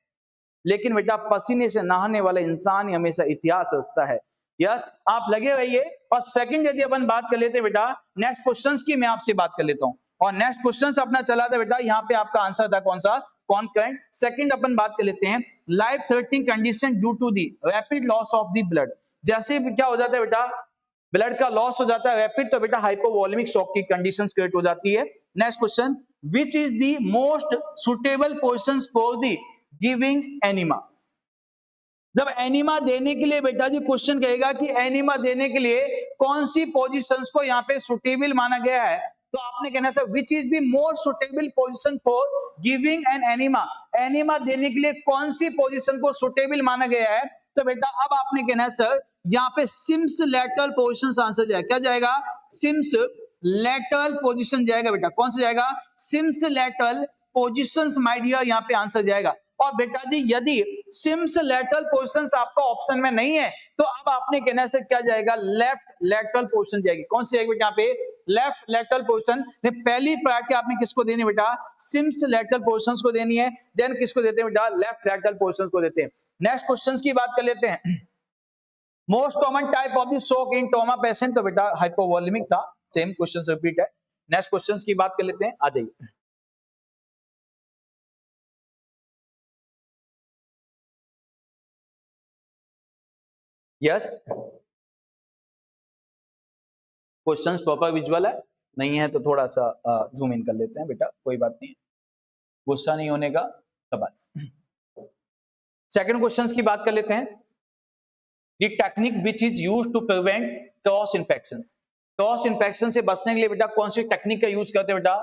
Speaker 1: लेकिन बेटा पसीने से नहाने वाला इंसान ही हमेशा इतिहास रचता है। यस, आप लगे रहिए। और सेकंड यदि अपन बात कर लेते हैं बेटा, नेक्स्ट क्वेश्चंस की मैं आपसे बात कर लेता हूं, और नेक्स्ट क्वेश्चंस अपना चला था बेटा, यहां पे आपका आंसर था कौन सा, कॉन्करेंट। सेकंड अपन बात कर लेते हैं, life threatening condition due to the rapid loss of the blood. जैसे क्या हो जाता है बेटा, ब्लड का लॉस हो जाता है रैपिड, तो बेटा हाइपोवोलेमिक शॉक की कंडीशंस क्रिएट हो जाती है। Next question, which is the most suitable positions for the giving enema. जब एनिमा देने के लिए बेटा जी क्वेश्चन कहेगा कि एनिमा देने के लिए कौन सी पोजीशंस को यहाँ पे सुटेबल माना गया है, तो आपने कहना sir which is the most suitable position for giving an enema. Enema देने के लिए कौन सी पोजीशन को सुटेबल माना गया है, तो बेटा अब आपने कहना है सर यहाँ पे सिम्स लैटरल पोजीशन आंसर जाएगा। क्या जाएगा, सिम्स लैटरल पोजीशन जाएगा बेटा। कौन सा जाएगा, Sims lateral positions my dear, यहाँ पे आंसर जाएगा। और बेटा जी यदि सिम्स लैटरल पोजीशंस आपका ऑप्शन में नहीं है तो अब आपने कहना से क्या जाएगा, लेफ्ट लैटरल पोजीशन जाएगी। कौन सी जाएगी बेटा, यहाँ पे लेफ्ट लैटरल पोजीशन। पहली प्रायोरिटी आपने किसको देनी बेटा, सिम्स लैटरल पोजीशंस को देनी है, देन किसको देते हैं बेटा, लेफ्ट लैटरल पोजीशंस को देते हैं। नेक्स्ट क्वेश्चंस की बात कर लेते हैं, most common type of the shock in trauma patient, तो बेटा हाइपोवोलेमिक था, सेम क्वेश्चन रिपीट है। नेक्स्ट क्वेश्चंस की बात कर लेते हैं, आ जाइए। यस, क्वेश्चंस प्रॉपर विजुअल है, नहीं है तो थोड़ा सा जूम इन कर लेते हैं बेटा, कोई बात नहीं, गुस्सा नहीं होने का शाबाश। सेकंड क्वेश्चंस की बात कर लेते हैं, the technique which is used to prevent cross infections. Cross infection से बचने के लिए बेटा कौन सी टेक्निक का यूज करते हैं बेटा,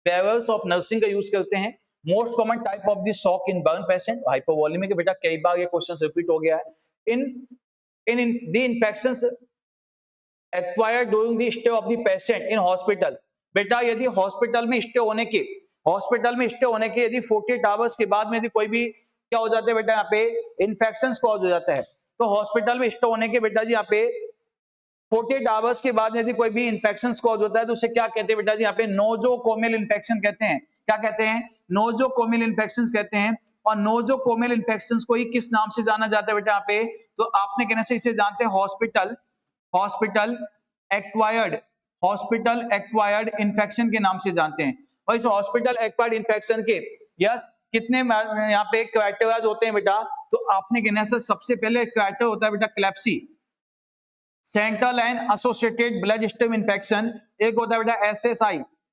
Speaker 1: बेरल्स ऑफ नर्सिंग का यूज करते हैं। Most common type of the shock in burn patient, hypovolaemic बेटा, कई बार ये क्वेश्चन रिपीट हो गया है। In the infections acquired during the stay of the patient in hospital. बेटा यदि हॉस्पिटल में स्टे होने के यदि 48 आवर्स के बाद में यदि कोई भी क्या हो जाता है बेटा, यहाँ पे इन्फेक्शन कॉज हो जाता है, तो हॉस्पिटल में स्टे होने के बेटा जी यहाँ पे 48 आवर्स के बाद यदि कोई भी इन्फेक्शन कॉज होता है तो उसे क्या कहते हैं बेटा जी, यहाँ पे नोजोकोमियल इन्फेक्शन कहते हैं। क्या कहते हैं, नोजोकोमियल इन्फेक्शन कहते हैं। और नोजोकोमियल इन्फेक्शन को ही किस नाम से जाना जाता है बेटा यहाँ पे, तो आपने कहने से इसे जानते हैं हॉस्पिटल एक्वायर्ड इन्फेक्शन के नाम से जानते हैं। और इस हॉस्पिटल एक्वायर्ड इन्फेक्शन के यस कितने यहाँ पे क्राइटेरिया होते हैं बेटा, तो आपने कहना से सबसे पहले क्राइटेरिया होता है बेटा CLABSI, central and associated blood stream infection. एक होता है बेटा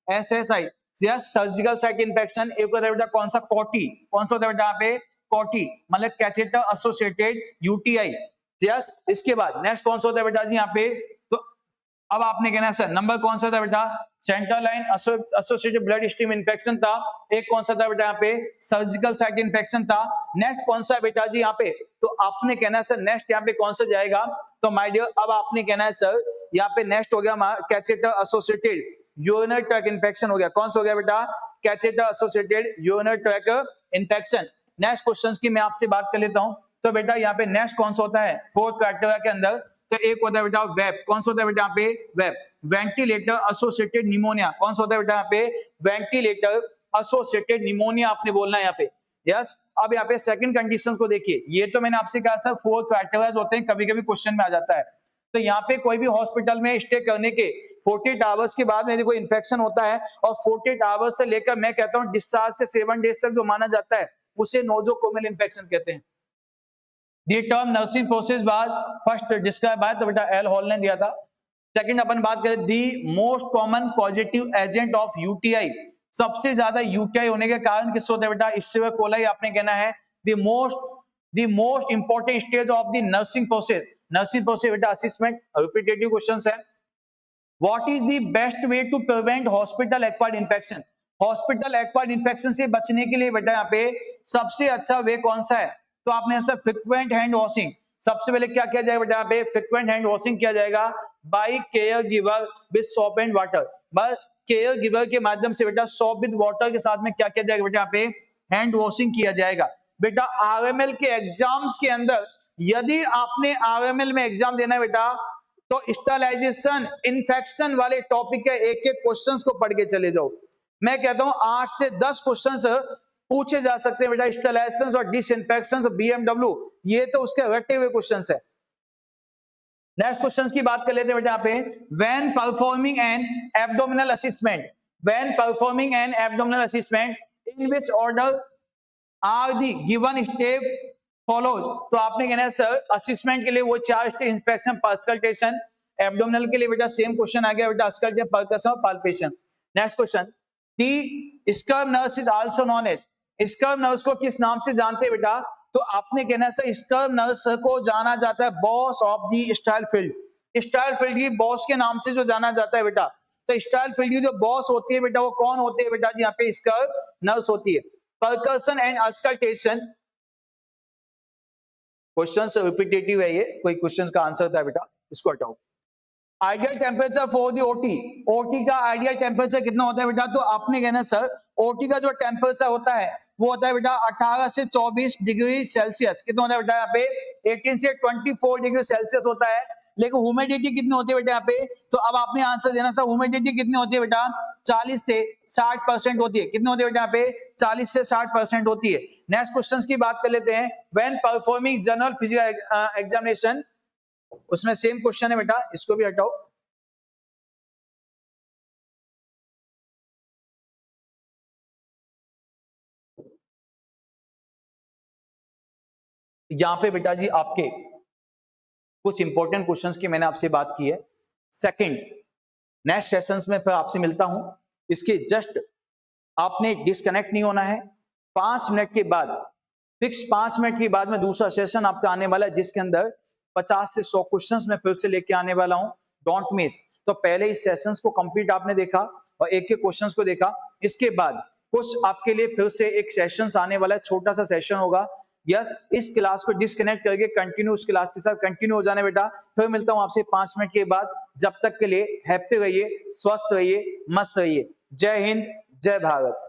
Speaker 1: SSI yes surgical site infection. एक होता है बेटा कौन सा, कोटी। कौन सा होता है बेटा यहाँ पे, कोटी मतलब कैथेटर एसोसिएटेड यूटीआई यस। इसके बाद नेक्स्ट कौन सा होता है बेटा जी यहाँ पे, तो अब आपने कहना है सर नंबर कौन सा था बेटा, central line associated blood stream infection था। एक कौन सा था बेटा यहाँ पे, सर्जिकल साइट इन्फेक्शन था। नेक्स्ट कौन सा है बेटा जी यहाँ पे, तो आपने कहना है सर नेक्स्ट यहाँ पे कौन सा जाएगा, तो माय डियर अब आपने कहना है सर यहाँ पे नेक्स्ट हो गया catheter associated urinary tract infection हो गया। कौन सा हो गया बेटा, catheter associated urinary tract infection. Next questions की मैं आपसे बात कर लेता हूं, तो बेटा यहाँ पे नेक्स्ट कौन सा होता है, फोर्थ क्राइटेरिया के अंदर, तो एक होता है बेटा वेब, कौन सा होता है बेटा यहाँ पे वेब। वेंटिलेटर एसोसिएटेड निमोनिया, कौन सा होता है बेटा यहाँ पे वेंटिलेटर एसोसिएटेड निमोनिया आपने बोलना है यहाँ पे। यस, अब यहाँ पे सेकंड कंडीशन को देखिए, ये तो मैंने आपसे कहा सर 4 क्राइटेरिया होते हैं, कभी कभी क्वेश्चन में आ जाता है। तो यहाँ पे कोई भी हॉस्पिटल में स्टे करने के 48 आवर्स के बाद में यदि कोई इन्फेक्शन होता है और 48 आवर्स से लेकर मैं कहता हूँ डिस्चार्ज के 7 डेज तक जो माना जाता है उसे नोजोकोमियल इन्फेक्शन कहते हैं। दी टर्म नर्सिंग प्रोसेस बाद फर्स्ट डिस्क्राइब बाय तो बेटा एल हॉल ने दिया था। सेकंड अपन बात करें the most common positive agent of UTI, सबसे ज्यादा यूटीआई होने के कारण किस होता है बेटा इस्चेरिया कोलाई आपने कहना है। The most important stage of the nursing process, nursing process बेटा असेसमेंट, रिपीटेटिव क्वेश्चंस है। What is the best way to prevent hospital acquired infection, hospital acquired infection से बचने के लिए बेटा यहाँ पे सबसे अच्छा वे कौन सा है, तो आपने ऐसा फ्रीक्वेंट हैंड वॉशिंग, सबसे पहले क्या किया जाएगा बेटा यहाँ पे फ्रीक्वेंट हैंड वॉशिंग किया जाएगा by caregiver with soap and water, बस केयर गिवर के माध्यम से बेटा सोप विद वाटर के साथ में क्या किया जाएगा बेटा यहाँ पे हैंड वॉशिंग किया जाएगा। बेटा आरएमएल के एग्जाम्स के अंदर यदि आपने आरएमएल में एग्जाम देना है बेटा तो स्टरलाइजेशन इन्फेक्शन वाले टॉपिक के एक एक क्वेश्चंस को पढ़ के चले जाओ। मैं कहता हूं 8 से 10 क्वेश्चंस पूछे जा सकते हैं बेटा स्टरलाइजेशन और डिसइंफेक्शन और बीएमडब्ल्यू, ये तो उसके रटे हुए क्वेश्चंस है। नेक्स्ट क्वेश्चंस की बात कर लेते हैं बेटा यहाँ पे when performing an abdominal assessment, when performing an abdominal assessment in which order are the given step follows, तो आपने कहना है सर असेसमेंट के लिए वो 4 स्टेप इंस्पेक्शन पर्सकल्टेशन, एब्डोमिनल के लिए बेटा सेम क्वेश्चन आ गया बेटा अस्कल्टेशन पर्कशन और palpation. Next question the scrub nurse is also known as, scrub nurse को किस नाम से जानते हैं बेटा, तो आपने कहना है सर स्कर्व नर्स को जाना जाता है boss of the style field, style field की बॉस के नाम से जो जाना जाता है बेटा, तो स्टाइल फील्ड की जो बॉस होती है बेटा वो कौन होती है बेटा जी यहाँ पे स्कर्व नर्स होती है। Percussion and auscultation, question repetitive है ये, कोई क्वेश्चन का आंसर था बेटा, इसको हटाओ। Ideal temperature for the OT, OT का आइडियल टेम्परेचर कितना होता है बेटा, तो आपने कहना सर ओटी का जो टेम्परेचर होता है वो होता है बेटा 18 से 24 डिग्री सेल्सियस, कितना होता है बेटा यहाँ पे 18 से 24 डिग्री सेल्सियस होता है। लेकिन ह्यूमिडिटी कितनी होती है बेटा यहाँ पे, तो अब आपने आंसर देना सर ह्यूमिडिटी कितनी होती है बेटा 40 से 60% होती है, कितनी होती है बेटा यहाँ पे 40 से 60% होती है। नेक्स्ट क्वेश्चंस की बात कर लेते हैं when performing general physical examination, उसमें सेम क्वेश्चन है बेटा, इसको भी हटाओ। यहां पे बेटा जी आपके कुछ इंपॉर्टेंट क्वेश्चंस की मैंने आपसे बात की है। सेकंड नेक्स्ट सेशंस में फिर आपसे मिलता हूं, इसके जस्ट आपने डिस्कनेक्ट नहीं होना है। 5 मिनट के बाद फिक्स 5 मिनट के बाद में दूसरा सेशन आपका आने वाला है जिसके अंदर 50 से 100 क्वेश्चंस मैं फिर से लेके आने वाला हूं, डोंट मिस। तो पहले इस सेशंस को कंप्लीट आपने देखा और एक एक क्वेश्चंस को देखा, इसके बाद कुछ आपके लिए फिर से एक सेशंस आने वाला है, छोटा सा सेशन होगा। यस, इस क्लास को डिस्कनेक्ट करके कंटिन्यू उस क्लास के साथ कंटिन्यू हो जाने बेटा। फिर मिलता हूं आपसे 5 मिनट के बाद, जब तक के लिए हैप्पी रहिए, स्वस्थ रहिए, मस्त रहिए। जय हिंद, जय भारत।